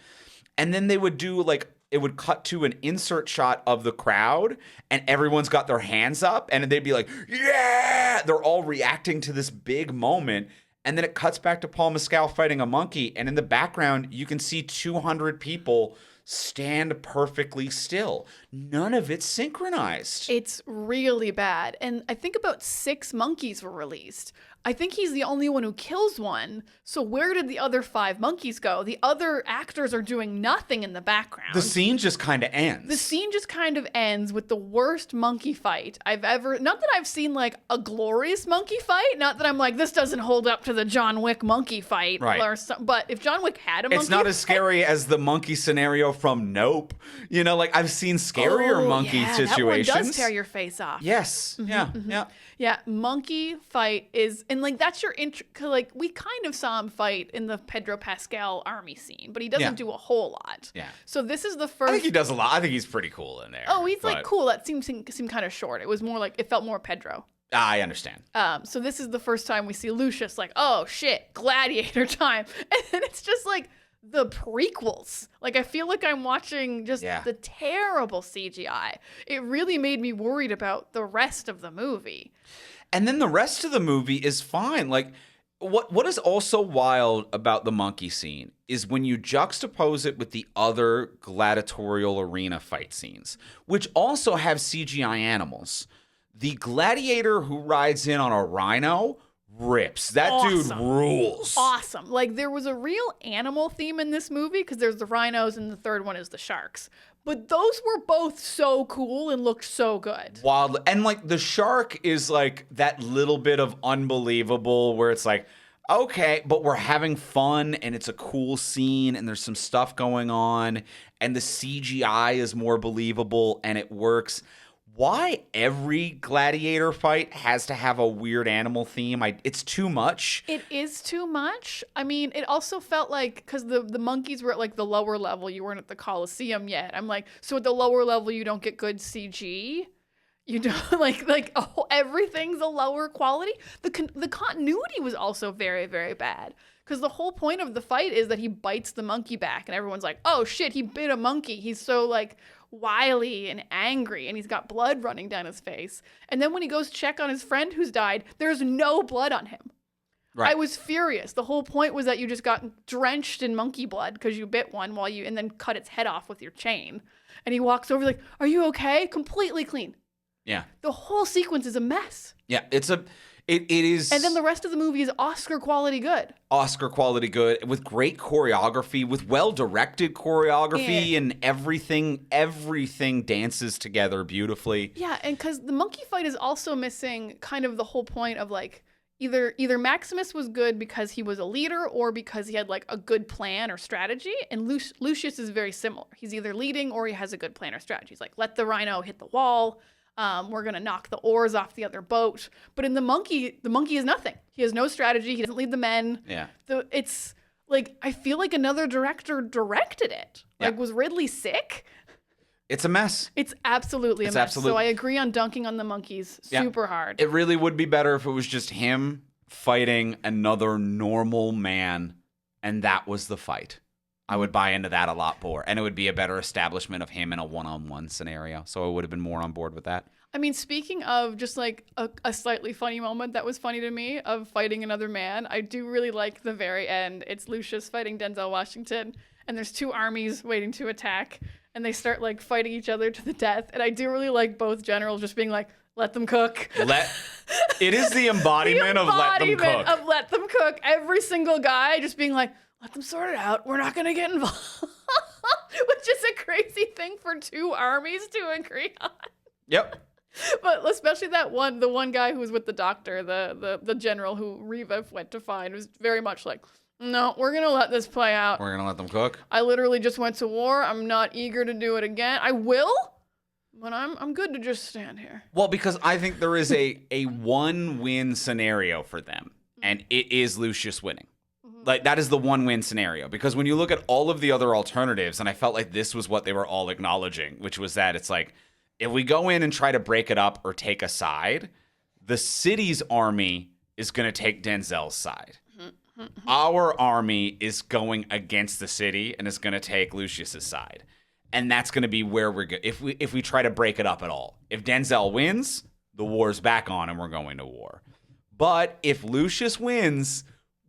And then they would do like, it would cut to an insert shot of the crowd and everyone's got their hands up and they'd be like, yeah, they're all reacting to this big moment. And then it cuts back to Paul Mescal fighting a monkey. And in the background, you can see 200 people stand perfectly still. None of it's synchronized. It's really bad. And I think about 6 monkeys were released. I think he's the only one who kills one. So where did the other 5 monkeys go? The other actors are doing nothing in the background. The scene just kind of ends. The scene just kind of ends with the worst monkey fight I've ever... Not that I've seen, like, a glorious monkey fight. Not that I'm like, this doesn't hold up to the John Wick monkey fight. Right. But if John Wick had a monkey It's not as scary as the monkey scenario from Nope. You know, like, I've seen scarier monkey situations. That one does tear your face off. Yes. Mm-hmm, yeah. Mm-hmm. Yeah. Yeah. Monkey fight is... And, like, that's your... Like, we kind of saw him fight in the Pedro Pascal army scene, but he doesn't do a whole lot. Yeah. So this is the first... I think he does a lot. I think he's pretty cool in there. Oh, he's, like, cool. That seemed kind of short. It was more like... It felt more Pedro. I understand. So this is the first time we see Lucius like, oh, shit, gladiator time. And then it's just, like... the prequels. Like, I feel like I'm watching just the terrible CGI. It really made me worried about the rest of the movie. And then the rest of the movie is fine. Like, what is also wild about the monkey scene is when you juxtapose it with the other gladiatorial arena fight scenes, which also have CGI animals. The gladiator who rides in on a rhino rips. That dude rules. Awesome. Like, there was a real animal theme in this movie because there's the rhinos and the third one is the sharks. But those were both so cool and looked so good. Wild. And, like, the shark is, like, that little bit of unbelievable where it's like, okay, but we're having fun and it's a cool scene and there's some stuff going on and the CGI is more believable and it works. Why every gladiator fight has to have a weird animal theme? It's too much. It is too much. I mean, it also felt like, because the monkeys were at, like, the lower level. You weren't at the Coliseum yet. I'm like, so at the lower level, you don't get good CG? You don't, everything's a lower quality? The continuity was also very, very bad. Because the whole point of the fight is that he bites the monkey back. And everyone's like, oh, shit, he bit a monkey. He's so, like... wily and angry and he's got blood running down his face. And then when he goes check on his friend who's died, there's no blood on him. Right. I was furious. The whole point was that you just got drenched in monkey blood because you bit one and then cut its head off with your chain. And he walks over like, are you okay? Completely clean. Yeah. The whole sequence is a mess. Yeah, It is. And then the rest of the movie is Oscar quality good. Oscar quality good with great choreography, with well-directed choreography, and everything dances together beautifully. Yeah, and because the monkey fight is also missing kind of the whole point of like either Maximus was good because he was a leader or because he had like a good plan or strategy, and Lucius is very similar. He's either leading or he has a good plan or strategy. He's like, let the rhino hit the wall. We're going to knock the oars off the other boat. But in the monkey is nothing. He has no strategy. He doesn't lead the men. Yeah. It's like, I feel like another director directed it. Like, was Ridley sick? It's a mess. It's absolutely a mess. So I agree on dunking on the monkeys super hard. It really would be better if it was just him fighting another normal man, and that was the fight. I would buy into that a lot more, and it would be a better establishment of him in a one-on-one scenario. So I would have been more on board with that. I mean, speaking of just like a slightly funny moment that was funny to me of fighting another man, I do really like the very end. It's Lucius fighting Denzel Washington, and there's two armies waiting to attack, and they start like fighting each other to the death. And I do really like both generals just being like, let them cook. It is the embodiment of let them cook. Of let them cook. Every single guy just being like, let them sort it out. We're not going to get involved. Which is a crazy thing for two armies to agree on. Yep. But especially the one guy who was with the doctor, the general who Reva went to find, was very much like, no, we're going to let this play out. We're going to let them cook. I literally just went to war. I'm not eager to do it again. I will, but I'm good to just stand here. Well, because I think there is a one-win scenario for them, and it is Lucius winning. Like, that is the one-win scenario. Because when you look at all of the other alternatives, and I felt like this was what they were all acknowledging, which was that it's like, if we go in and try to break it up or take a side, the city's army is going to take Denzel's side. Our army is going against the city and is going to take Lucius's side. And that's going to be where we're going. If we try to break it up at all. If Denzel wins, the war's back on and we're going to war. But if Lucius wins,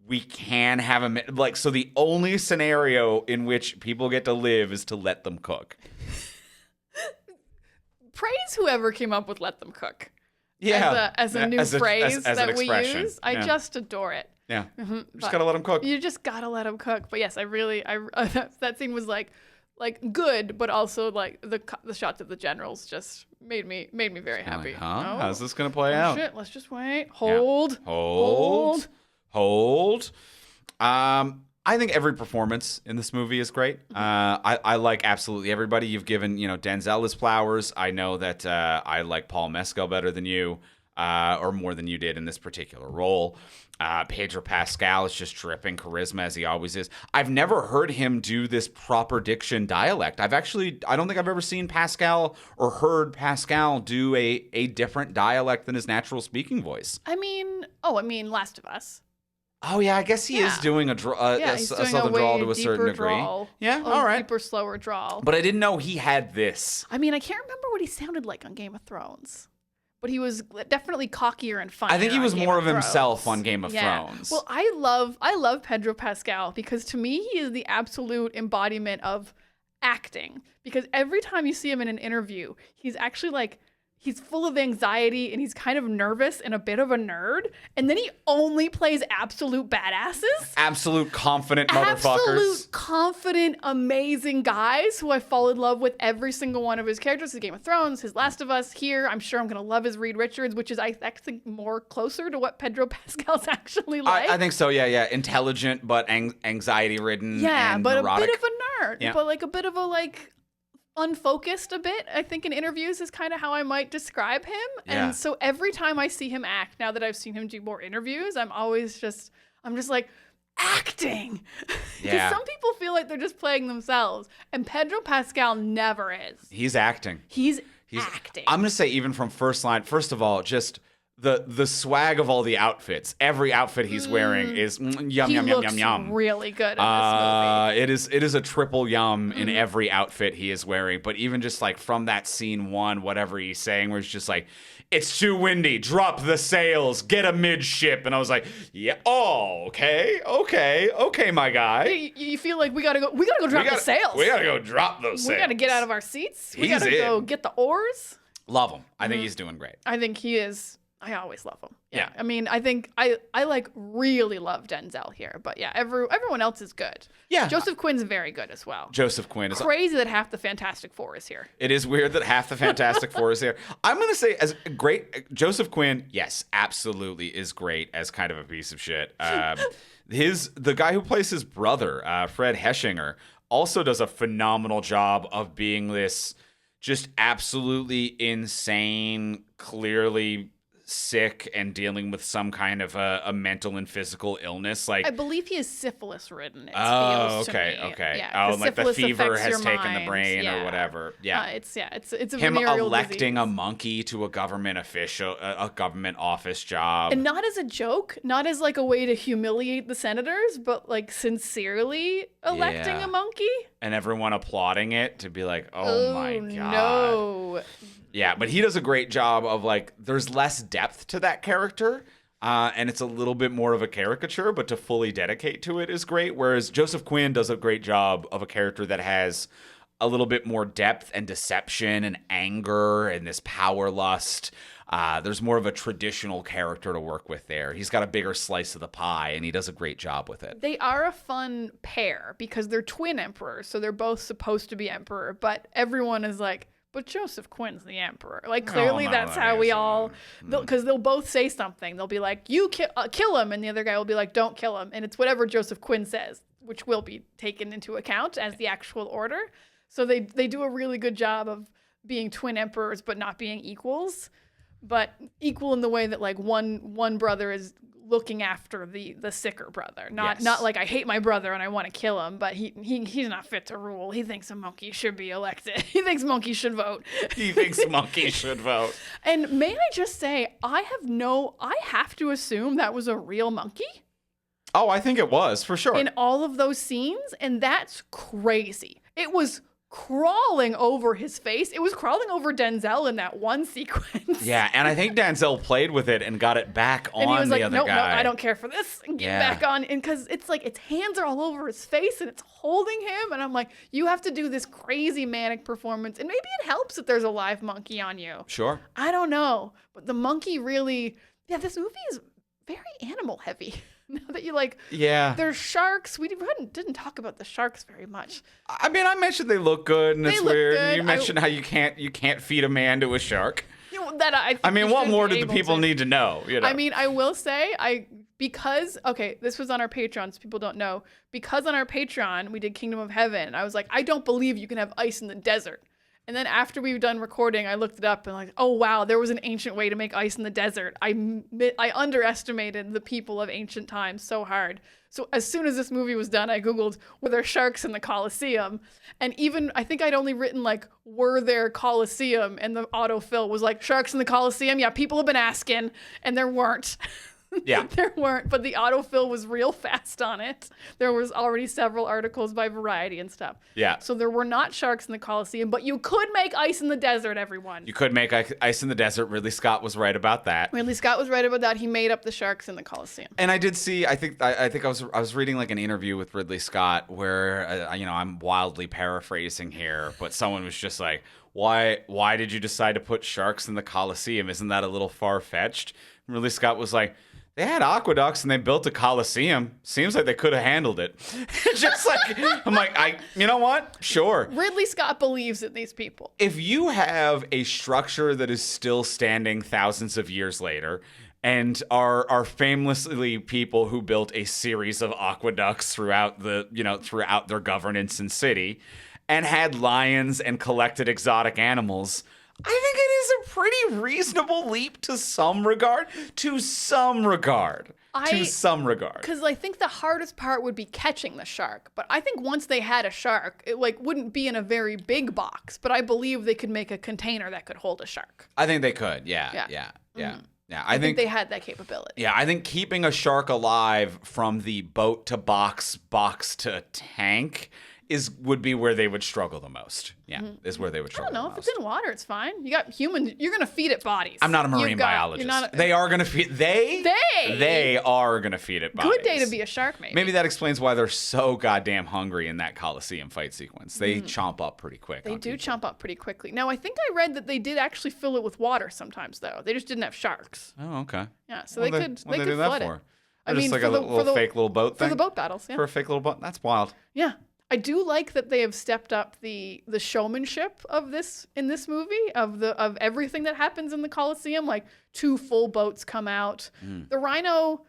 we can have him. Like, so the only scenario in which people get to live is to let them cook. Praise whoever came up with let them cook. Yeah. As a new phrase that we use. I Yeah. just adore it. Yeah. Just got to let them cook. You just got to let them cook. But yes, I that scene was like good, but also like the shots of the generals just made me very happy. Like, huh? How's this going to play out? Shit, let's just wait. Hold. I think every performance in this movie is great. I like absolutely everybody. You've given, Denzel his flowers. I know that I like Paul Mescal better than you, or more than you did in this particular role. Pedro Pascal is just dripping charisma as he always is. I've never heard him do this proper diction dialect. I don't think I've ever seen Pascal or heard Pascal do a different dialect than his natural speaking voice. I mean, Last of Us. Oh, yeah, I guess he is doing a southern drawl to a certain degree. Yeah, all right. Deeper, slower drawl. But I didn't know he had this. I mean, I can't remember what he sounded like on Game of Thrones. But he was definitely cockier and funnier. I think he was more of Thrones. himself on Game of Thrones. Well, I love Pedro Pascal because to me he is the absolute embodiment of acting. Because every time you see him in an interview, he's actually like, he's full of anxiety and he's kind of nervous and a bit of a nerd. And then he only plays absolute badasses. Absolute confident motherfuckers. Absolute confident, amazing guys who I fall in love with every single one of his characters. His Game of Thrones, his Last of Us. Here, I'm sure I'm going to love his Reed Richards, which is, I think, more closer to what Pedro Pascal's actually like. I think so, yeah. Intelligent, but anxiety-ridden and but neurotic. A bit of a nerd. Yeah. But like a bit of a unfocused a bit, I think in interviews is kind of how I might describe him. Yeah. And so every time I see him act, now that I've seen him do more interviews, I'm just like, acting. Because some people feel like they're just playing themselves. And Pedro Pascal never is. He's acting. He's acting. I'm going to say even from first line, first of all, just the swag of all the outfits. Every outfit he's wearing is yum. He looks really good in this movie. It is a triple yum in every outfit he is wearing. But even just like from that scene one, whatever he's saying, where it's just like, it's too windy, drop the sails, get a midship. And I was like, yeah, okay, my guy. You feel like we gotta go drop the sails. We gotta go drop those sails. We gotta get out of our seats. We gotta go get the oars. Love him. I think he's doing great. I think he is. I always love him. Yeah. I mean, I think I like really love Denzel here, but yeah, everyone else is good. Yeah. Joseph Quinn's very good as well. Joseph Quinn is Crazy that half the Fantastic Four is here. It is weird that half the Fantastic Four is here. I'm going to say as great Joseph Quinn, yes, absolutely is great as kind of a piece of shit. The guy who plays his brother, Fred Heschinger, also does a phenomenal job of being this just absolutely insane, clearly sick and dealing with some kind of a mental and physical illness. Like I believe he is syphilis ridden. Oh, feels okay, to me. okay. Yeah, Oh, like the fever affects has your taken the mind. brain or whatever. Yeah. It's a Him venereal electing disease. a monkey to a government official, a government office job. And not as a joke, not as like a way to humiliate the senators, but like sincerely electing Yeah. a monkey. And everyone applauding it to be like, oh my God. No. Yeah, but he does a great job of like, there's less depth to that character. And it's a little bit more of a caricature, but to fully dedicate to it is great. Whereas Joseph Quinn does a great job of a character that has a little bit more depth and deception and anger and this power lust. There's more of a traditional character to work with there. He's got a bigger slice of the pie, and he does a great job with it. They are a fun pair because they're twin emperors, so they're both supposed to be emperor, but everyone is like, but Joseph Quinn's the emperor. Like, clearly no, that's that how we isn't. all... Because they'll both say something. They'll be like, you kill him, and the other guy will be like, don't kill him. And it's whatever Joseph Quinn says, which will be taken into account as the actual order. So they do a really good job of being twin emperors, but not being equals. But equal in the way that, like, one brother is looking after the sicker brother. Not like, I hate my brother and I want to kill him, but he's not fit to rule. He thinks a monkey should be elected. He thinks monkeys should vote. He thinks monkeys should vote. And may I just say, I have to assume that was a real monkey Oh, I think it was, for sure. in all of those scenes, and that's crazy. It was crawling over his face. It was crawling over Denzel in that one sequence. Yeah, and I think Denzel played with it and got it back on And he was like, the other no, guy. I don't care for this. And get back on. And because it's like its hands are all over his face and it's holding him. And I'm like, you have to do this crazy manic performance. And maybe it helps that there's a live monkey on you. Sure. I don't know. But the monkey really, this movie is very animal heavy. Now that you like, Yeah. there's sharks. We didn't talk about the sharks very much. I mean, I mentioned they look good, and They it's look weird. good. You mentioned how you can't feed a man to a shark. You know, that I I mean, you what should more be do the able people to. need to know? You know? I mean, I will say, because this was on our Patreon, so people don't know. Because on our Patreon, we did Kingdom of Heaven, and I was like, I don't believe you can have ice in the desert. And then after we were done recording, I looked it up and like, oh wow, there was an ancient way to make ice in the desert. I underestimated the people of ancient times so hard. So as soon as this movie was done, I Googled, were there sharks in the Colosseum? And even, I think I'd only written like, were there Colosseum? And the autofill was like, sharks in the Colosseum? Yeah, people have been asking, and there weren't. Yeah. There weren't, but the autofill was real fast on it. There was already several articles by Variety and stuff. Yeah. So there were not sharks in the Colosseum, but you could make ice in the desert, everyone. You could make ice in the desert. Ridley Scott was right about that. Ridley Scott was right about that. He made up the sharks in the Colosseum. And I did see. I think I was reading like an interview with Ridley Scott where I'm wildly paraphrasing here, but someone was just like, "Why did you decide to put sharks in the Colosseum? Isn't that a little far fetched?" And Ridley Scott was like, they had aqueducts and they built a Colosseum. Seems like they could have handled it. Just like, I'm like, you know what? Sure. Ridley Scott believes in these people. If you have a structure that is still standing thousands of years later and are famously people who built a series of aqueducts throughout their governance and city and had lions and collected exotic animals, I think it is a pretty reasonable leap to some regard. Because I think the hardest part would be catching the shark. But I think once they had a shark, it like wouldn't be in a very big box. But I believe they could make a container that could hold a shark. I think they could. Yeah. Mm-hmm. Yeah, I think they had that capability. Yeah, I think keeping a shark alive from the boat to box to tank would be where they would struggle the most. Yeah, is where they would I struggle don't know. the If most. it's in water, it's fine. You got humans. You're going to feed it bodies. I'm not a marine biologist. They are going to feed. They are going to feed it bodies. Good day to be a shark, maybe. Maybe that explains why they're so goddamn hungry in that Colosseum fight sequence. They chomp up pretty quick. They do chomp up pretty quickly. Now, I think I read that they did actually fill it with water sometimes, though. They just didn't have sharks. Oh, okay. Yeah, so What they do could what do do that flood for? it. Just like a little fake little boat thing? For the boat battles, yeah. For a fake little boat? That's wild. Yeah. I do like that they have stepped up the showmanship of this in this movie of everything that happens in the Colosseum. Like 2 full boats come out. The rhino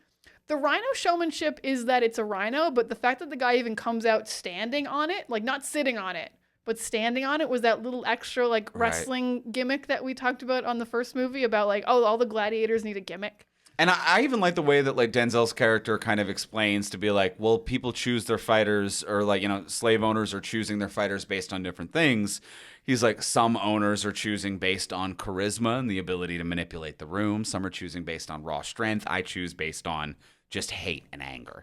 showmanship is that it's a rhino, but the fact that the guy even comes out standing on it, like not sitting on it, but standing on it was that little extra like wrestling gimmick that we talked about on the first movie about like, oh, all the gladiators need a gimmick. And I even like the way that like Denzel's character kind of explains to be like, well, people choose their fighters, or like, you know, slave owners are choosing their fighters based on different things. He's like, some owners are choosing based on charisma and the ability to manipulate the room. Some are choosing based on raw strength. I choose based on just hate and anger.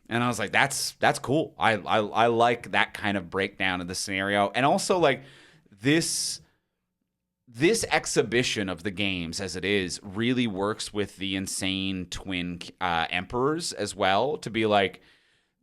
And I was like, that's cool. I like that kind of breakdown of the scenario. And also like this exhibition of the games as it is really works with the insane twin emperors as well, to be like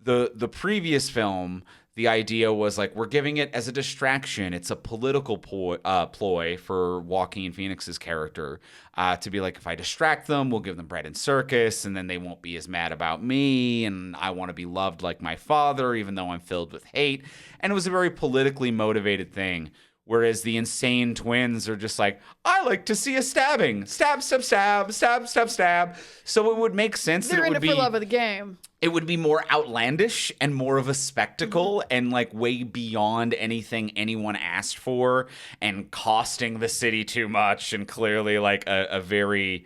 the previous film. The idea was like, we're giving it as a distraction. It's a political ploy for Joaquin Phoenix's character to be like, if I distract them, we'll give them bread and circus, and then they won't be as mad about me, and I want to be loved like my father, even though I'm filled with hate. And it was a very politically motivated thing. Whereas the insane twins are just like, I like to see a stabbing. Stab, stab, stab, stab, stab, stab. So it would make sense that it would be... They're in it for love of the game. It would be more outlandish and more of a spectacle and like way beyond anything anyone asked for and costing the city too much and clearly like a very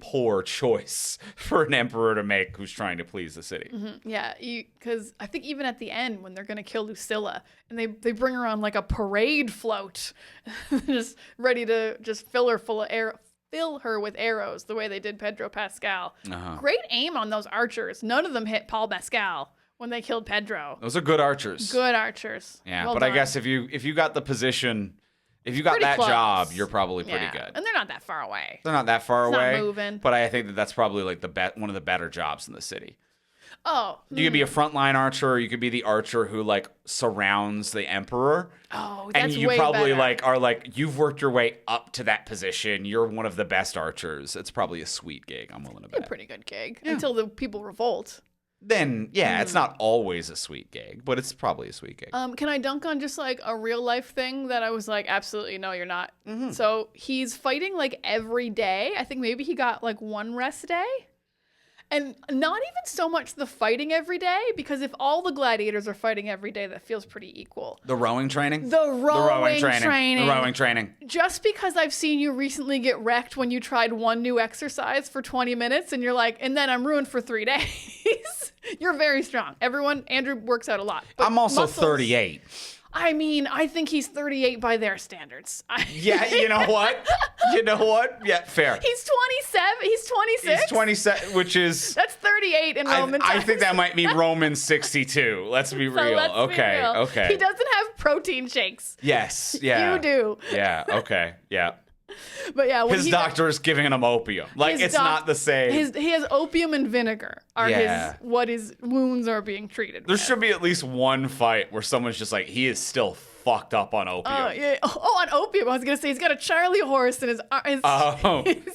poor choice for an emperor to make who's trying to please the city. Mm-hmm. Yeah, because I think even at the end when they're going to kill Lucilla and they bring her on like a parade float, just ready to just fill her with arrows the way they did Pedro Pascal. Great aim on those archers. None of them hit Paul Mescal when they killed Pedro. Those are good archers. Good archers. Yeah, well but done. I guess if you got the position... If you got Pretty that close. job, you're probably pretty good. And they're not that far away. They're not that far It's away. not moving. But I think that's probably like one of the better jobs in the city. Oh. You could be a frontline archer, or you could be the archer who like surrounds the emperor. Oh, that's and you way probably better. like are like, you've worked your way up to that position. You're one of the best archers. It's probably a sweet gig. I'm willing to bet. A pretty good gig until the people revolt. Then yeah, it's not always a sweet gig, but it's probably a sweet gig. Can I dunk on just like a real life thing that I was like, absolutely no, you're not. Mm-hmm. So he's fighting like every day. I think maybe he got like one rest day. And not even so much the fighting every day, because if all the gladiators are fighting every day, that feels pretty equal. The rowing training? The rowing training. The rowing training. Just because I've seen you recently get wrecked when you tried one new exercise for 20 minutes and you're like, and then I'm ruined for 3 days. You're very strong. Andrew works out a lot. But I'm also muscles, 38. I mean, I think he's 38 by their standards. Yeah, you know what? Yeah, fair. He's 27. He's 26. He's 27, which is... That's 38 in Roman I times. think that might be Roman 62. Let's be real. Okay. He doesn't have protein shakes. Yes, yeah. You do. Yeah, okay, yeah. But yeah, when His doctor is giving him opium. Like, it's not the same. He has opium and vinegar what his wounds are being treated There with. should be at least one fight where someone's just like, he is still fucked up on opium. Yeah. Oh, on opium. I was going to say he's got a Charlie horse and he's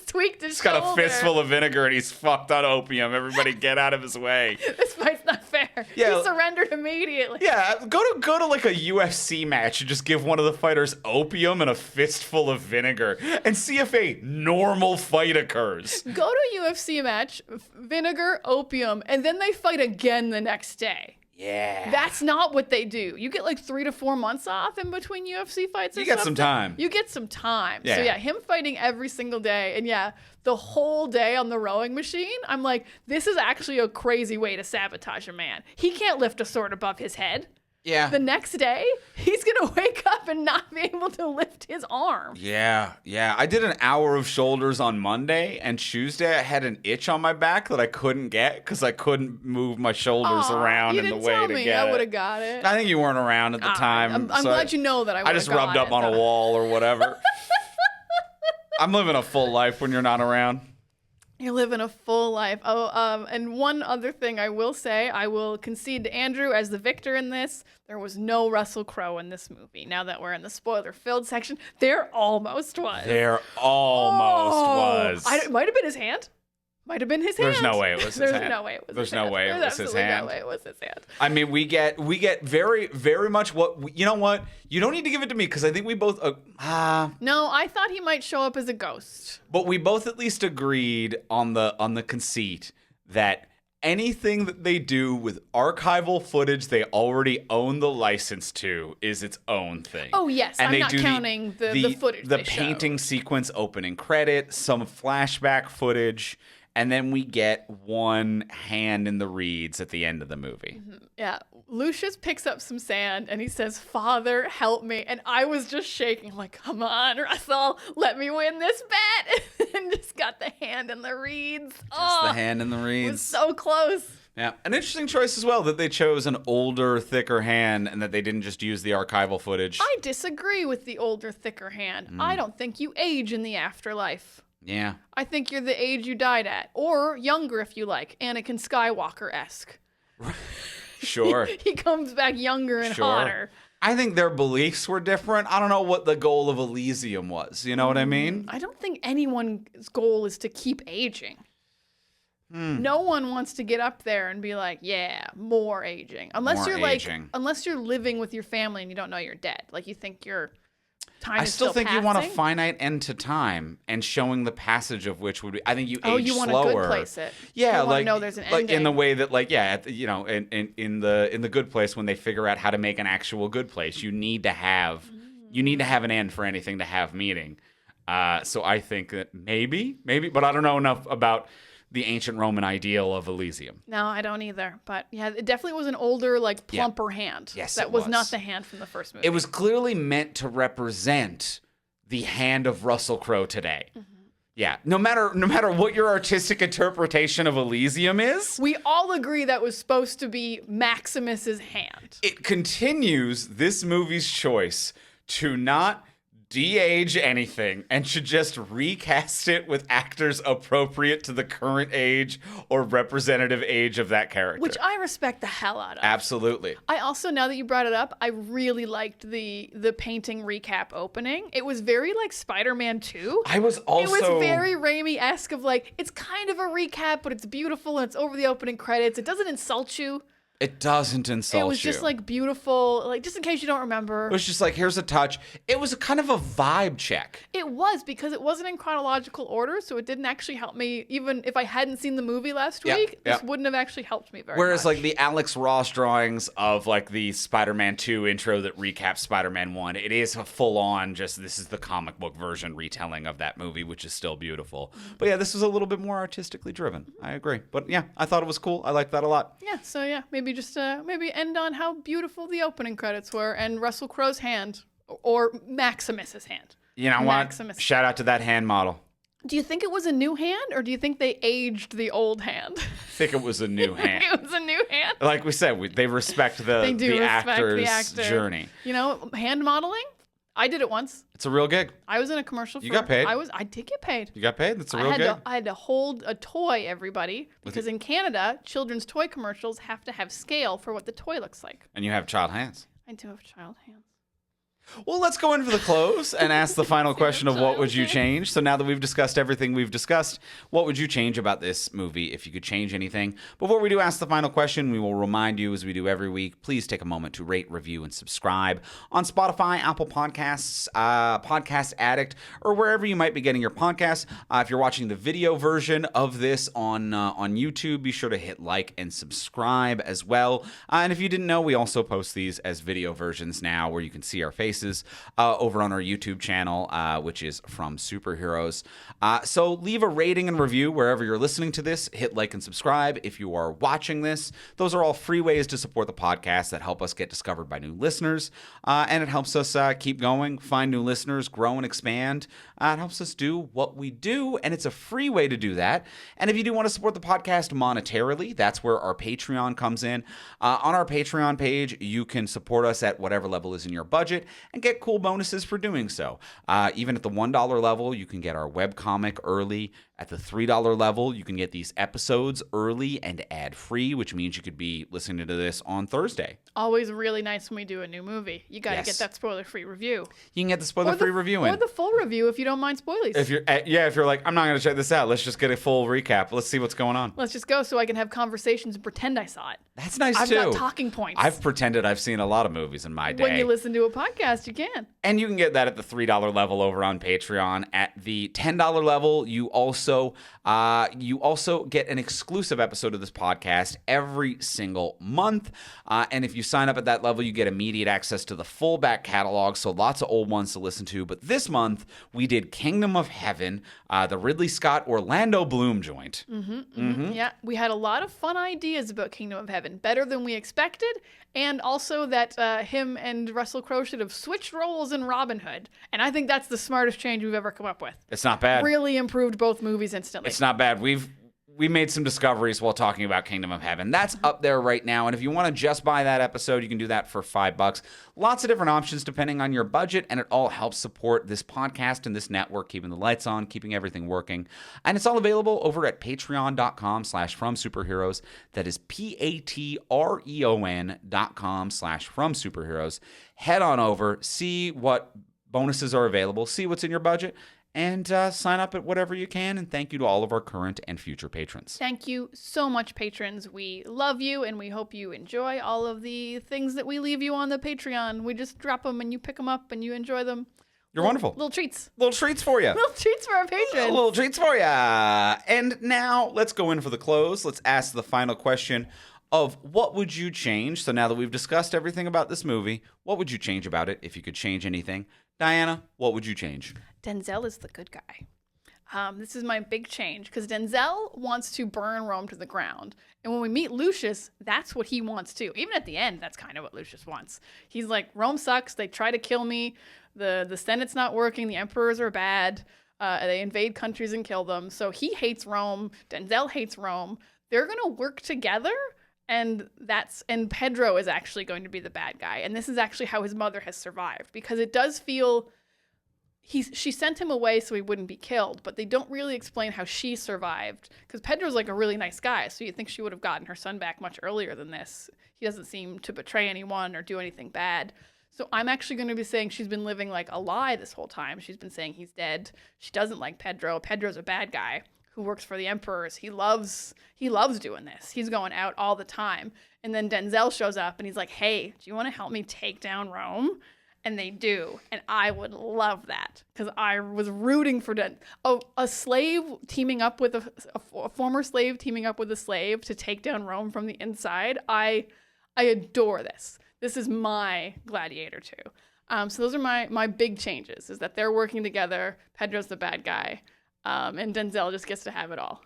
tweaked his He's got shoulder. a fistful of vinegar and he's fucked on opium. Everybody get out of his way. This fight's not fair. Yeah. He surrendered immediately. Yeah, go to like a UFC match and just give one of the fighters opium and a fistful of vinegar and see if a normal fight occurs. Go to a UFC match, vinegar, opium, and then they fight again the next day. Yeah. That's not what they do. You get like 3 to 4 months off in between UFC fights or You get something. some time. You get some time. Yeah. So yeah, him fighting every single day and yeah, the whole day on the rowing machine, I'm like, this is actually a crazy way to sabotage a man. He can't lift a sword above his head. Yeah. The next day, he's going to wake up and not be able to lift his arm. Yeah. I did an hour of shoulders on Monday, and Tuesday I had an itch on my back that I couldn't get because I couldn't move my shoulders around in the way to get it. I would have got it. I think you weren't around at the time. I'm glad you know that I would have I just rubbed up on a wall or whatever. I'm living a full life when you're not around. You're living a full life. Oh, and one other thing I will say, I will concede to Andrew as the victor in this. There was no Russell Crowe in this movie. Now that we're in the spoiler-filled section, there almost was. There almost was. It might have been his hand. Might have been his hand. There's no way it was his hand. There's no way it was There's his no hand. way it was his hand. No way it was his hand. I mean, we get very, very much what, you know what? You don't need to give it to me because I think we both, No, I thought he might show up as a ghost. but we both at least agreed on the conceit that anything that they do with archival footage they already own the license to is its own thing. Oh, yes. And I'm they not do counting the footage the they painting showed. sequence opening credit, some flashback footage, and then we get one hand in the reeds at the end of the movie. Mm-hmm. Yeah. Lucius picks up some sand and he says, "Father, help me." And I was just shaking, like, "Come on, Russell, let me win this bet." And just got the hand in the reeds. Just the hand in the It was reeds. so close. Yeah, an interesting choice as well that they chose an older, thicker hand and that they didn't just use the archival footage. I disagree with the older, thicker hand. I don't think you age in the afterlife. Yeah. I think you're the age you died at. Or younger if you like. Anakin Skywalker-esque. Sure. He comes back younger and Sure. hotter. I think their beliefs were different. I don't know what the goal of Elysium was. You know what I mean? I don't think anyone's goal is to keep aging. No one wants to get up there and be like, "Yeah, more aging." Unless More you're aging. unless you're living with your family and you don't know you're dead. Like you think your time I is still think you want a passing. finite end to time, and showing the passage of which would be. I think you age you want slower. to good place it. Yeah, you wanna like know there's an like ending. in the way that in the Good Place, when they figure out how to make an actual good place, you need to have an end for anything to have meaning. So I think that maybe, but I don't know enough about the ancient Roman ideal of Elysium. No, I don't either. But yeah, it definitely was an older, like plumper hand. Yes, that it was was. not the hand from the first movie. It was clearly meant to represent the hand of Russell Crowe today. Yeah, no matter what your artistic interpretation of Elysium is, We all agree that was supposed to be Maximus's hand. it continues this movie's choice to not de-age anything and should just recast it with actors appropriate to the current age or representative age of that character. Which I respect the hell out of. Absolutely. I also, now that you brought it up, I really liked the painting recap opening. It was very like Spider-Man 2. I was also... It was very Raimi-esque of like, it's kind of a recap, but it's beautiful and it's over the opening credits. It doesn't insult you. It doesn't insult you. It was just like beautiful, like just in case you don't remember. It was just like, here's a touch. It was kind of a vibe check. It was, because it wasn't in chronological order, so it didn't actually help me. Even if I hadn't seen the movie last week, this wouldn't have actually helped me very much. Whereas like the Alex Ross drawings of like the Spider-Man 2 intro that recaps Spider-Man 1, it is a full-on just, this is the comic book version retelling of that movie, which is still beautiful. But yeah, this was a little bit more artistically driven. I agree. But yeah, I thought it was cool. I liked that a lot. Yeah, so yeah, maybe just maybe end on how beautiful the opening credits were and Russell Crowe's hand, or Maximus's hand. You know Maximus. what? Shout out to that hand model. Do you think it was a new hand, or do you think they aged the old hand? I think it was a new hand. It was a new hand. Like we said, they respect They do the respect actor's the actor. journey. You know, hand modeling. I did it once. It's a real gig. I was in a commercial. You got paid? I did get paid. You got paid? That's a real gig. I had to hold a toy, everybody, because in Canada, children's toy commercials have to have scale for what the toy looks like. And you have child hands. I do have child hands. Well, let's go in for the close and ask the final question of what would you child change. So now that we've discussed everything we've discussed, what would you change about this movie if you could change anything? Before we do ask the final question, we will remind you, as we do every week, please take a moment to rate, review, and subscribe on Spotify, Apple Podcasts, Podcast Addict, or wherever you might be getting your podcasts. If you're watching the video version of this on YouTube, be sure to hit like and subscribe as well. And if you didn't know, we also post these as video versions now where you can see our faces voices over on our YouTube channel, which is From Superheroes. So leave a rating and review wherever you're listening to this. Hit like and subscribe if you are watching this. Those are all free ways to support the podcast that help us get discovered by new listeners, and it helps us keep going, find new listeners, grow and expand. It helps us do what we do, and it's a free way to do that. And if you do want to support the podcast monetarily, that's where our Patreon comes in. On our Patreon page, you can support us at whatever level is in your budget and get cool bonuses for doing so. Even at the $1 level, you can get our webcomic early. At the $3 level, you can get these episodes early and ad-free, which means you could be listening to this on Thursday. Always really nice when we do a new movie. You got to get that spoiler-free review. You can get the spoiler-free review in. Or the full review if you don't mind spoilies. If you're like, I'm not going to check this out. Let's just get a full recap. Let's see what's going on. Let's just go so I can have conversations and pretend I saw it. That's nice, I've too. got talking points. I've pretended I've seen a lot of movies in my day. When you listen to a podcast, you can. And you can get that at the $3 level over on Patreon. At the $10 level, you also get an exclusive episode of this podcast every single month. And if you sign up at that level, you get immediate access to the full back catalog, so lots of old ones to listen to. But this month, we did Kingdom of Heaven, the Ridley Scott Orlando Bloom joint. Yeah, we had a lot of fun ideas about Kingdom of Heaven, better than we expected, and also that him and Russell Crowe should have switched roles in Robin Hood. And I think that's the smartest change we've ever come up with. It's not bad. Really improved both movies instantly. It's not bad. We made some discoveries while talking about Kingdom of Heaven. That's up there right now. And if you want to just buy that episode, you can do that for $5. Lots of different options depending on your budget, and it all helps support this podcast and this network, keeping the lights on, keeping everything working. And it's all available over at patreon.com/fromsuperheroes. That is patreon.com/fromsuperheroes. Head on over, see what bonuses are available, see what's in your budget, and sign up at whatever you can. And thank you to all of our current and future patrons. Thank you so much, patrons. We love you, and we hope you enjoy all of the things that we leave you on the Patreon. We just drop them, and you pick them up, and you enjoy them. You're wonderful. Little treats. Little treats for you. Little treats for our patrons. Little treats for you. And now let's go in for the close. Let's ask the final question of what would you change? So now that we've discussed everything about this movie, what would you change about it if you could change anything? Diana, what would you change? Denzel is the good guy. This is my big change because Denzel wants to burn Rome to the ground. And when we meet Lucius, that's what he wants too. Even at the end, that's kind of what Lucius wants. He's like, Rome sucks. They try to kill me. The Senate's not working. The emperors are bad. They invade countries and kill them. So he hates Rome. Denzel hates Rome. They're going to work together. And Pedro is actually going to be the bad guy. And this is actually how his mother has survived, because it does feel she sent him away so he wouldn't be killed, but they don't really explain how she survived, because Pedro's like a really nice guy. So you'd think she would have gotten her son back much earlier than this. He doesn't seem to betray anyone or do anything bad. So I'm actually going to be saying she's been living like a lie this whole time. She's been saying he's dead. She doesn't like Pedro. Pedro's a bad guy who works for the emperors. He loves doing this. He's going out all the time. And then Denzel shows up and he's like, hey, do you want to help me take down Rome? And they do. And I would love that, because I was rooting for a slave teaming up with a former slave teaming up with a slave to take down Rome from the inside. I adore this. This is my Gladiator 2. So those are my big changes, is that they're working together. Pedro's the bad guy. And Denzel just gets to have it all.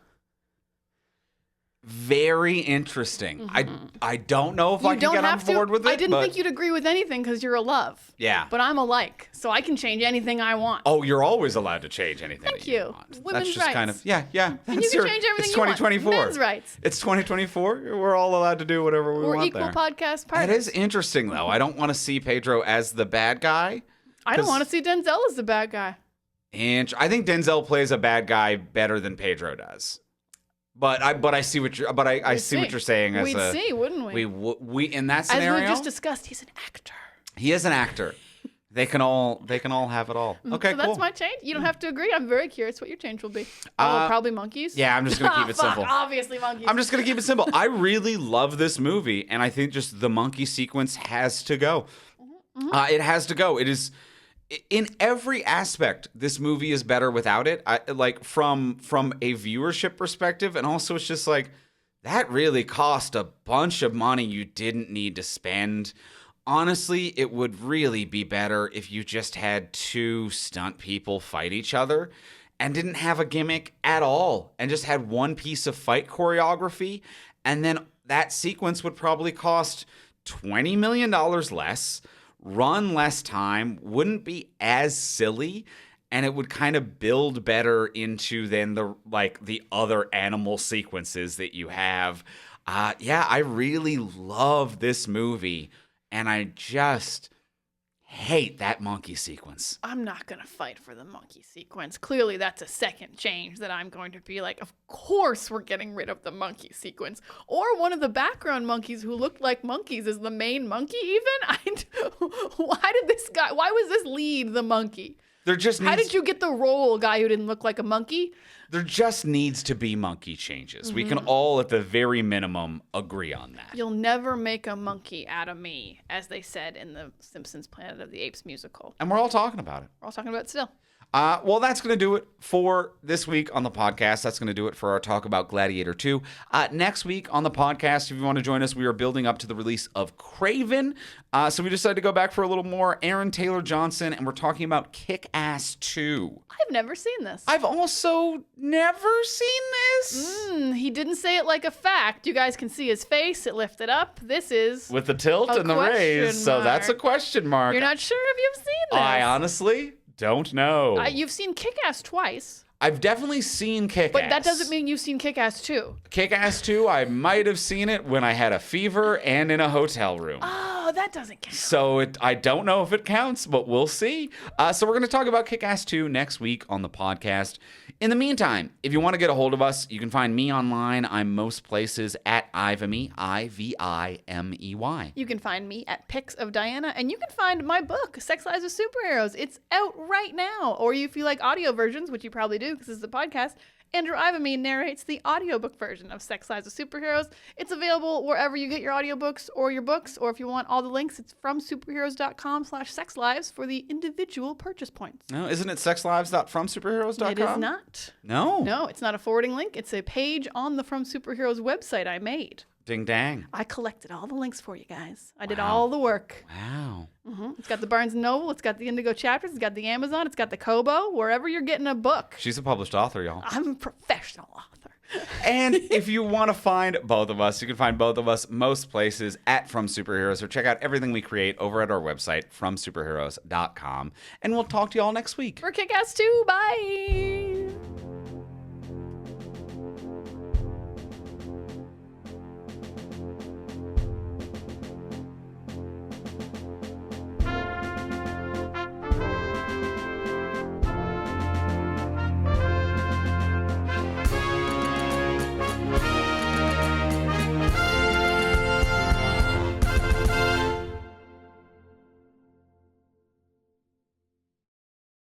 Very interesting. Mm-hmm. I don't know if I can get on board with it. I didn't think you'd agree with anything because you're a love. Yeah. But I'm a like, so I can change anything I want. Oh, you're always allowed to change anything. Thank you. Want. Women's That's just rights. kind of yeah. And you can change everything it's you want. 2024. Men's rights. It's 2024. We're all allowed to do whatever we want. We're equal podcast partners. That is interesting, though. I don't want to see Pedro as the bad guy. I don't want to see Denzel as the bad guy. And I think Denzel plays a bad guy better than Pedro does. But I see what you're what you're saying. We'd see, wouldn't we? We in that scenario, as we just discussed, he's an actor. He is an actor. They can all have it all. Okay, so cool. That's my change. You don't have to agree. I'm very curious what your change will be. Probably monkeys. Yeah, I'm just gonna keep it simple. Obviously monkeys. I'm just gonna keep it simple. I really love this movie, and I think just the monkey sequence has to go. It has to go. It is. In every aspect, this movie is better without it. Like from a viewership perspective, and also it's just like that really cost a bunch of money you didn't need to spend Honestly, it would really be better if you just had two stunt people fight each other and didn't have a gimmick at all and just had one piece of fight choreography. And then that sequence would probably cost $20 million less, run less time, wouldn't be as silly, and it would kind of build better into then the other animal sequences that you have. Yeah, I really love this movie. And I just hate that monkey sequence. I'm not going to fight for the monkey sequence. Clearly, that's a second change that I'm going to be like, of course we're getting rid of the monkey sequence. Or one of the background monkeys who looked like monkeys is the main monkey even? Why was this lead the monkey? How did you get the role, guy who didn't look like a monkey? There just needs to be monkey changes. We can all, at the very minimum, agree on that. You'll never make a monkey out of me, as they said in the Simpsons Planet of the Apes musical. And we're all talking about it. We're all talking about it still. Well, that's going to do it for this week on the podcast. That's going to do it for our talk about Gladiator 2. Next week on the podcast, if you want to join us, we are building up to the release of Craven. So we decided to go back for a little more Aaron Taylor Johnson, and we're talking about Kick-Ass 2. I've never seen this. I've also never seen this. He didn't say it like a fact. You guys can see his face. It lifted up. This is with the tilt and the raise. So that's a question mark. You're not sure if you've seen this. I honestly don't know. You've seen Kick-Ass twice. I've definitely seen Kick-Ass. But that doesn't mean you've seen Kick-Ass 2. Kick-Ass 2, I might have seen it when I had a fever and in a hotel room. Oh, that doesn't count. So I don't know if it counts, but we'll see. So we're going to talk about Kick-Ass 2 next week on the podcast. In the meantime, if you want to get a hold of us, you can find me online. I'm most places at Ivimey, Ivimey. You can find me at Pics of Diana, and you can find my book, Sex Lives with Superheroes. It's out right now. Or if you like audio versions, which you probably do because this is a podcast, Andrew Ivimey narrates the audiobook version of Sex Lives with Superheroes. It's available wherever you get your audiobooks or your books, or if you want all the links, it's from superheroes.com/sexlives for the individual purchase points. No, isn't it sexlives.fromsuperheroes.com? It is not. No? No, it's not a forwarding link. It's a page on the From Superheroes website I made. Ding dang. I collected all the links for you guys. I did all the work. Wow. It's got the Barnes & Noble. It's got the Indigo Chapters. It's got the Amazon. It's got the Kobo. Wherever you're getting a book. She's a published author, y'all. I'm a professional author. And if you want to find both of us, you can find both of us most places at From Superheroes, or check out everything we create over at our website, fromsuperheroes.com. And we'll talk to you all next week. For Kick-Ass 2. Bye.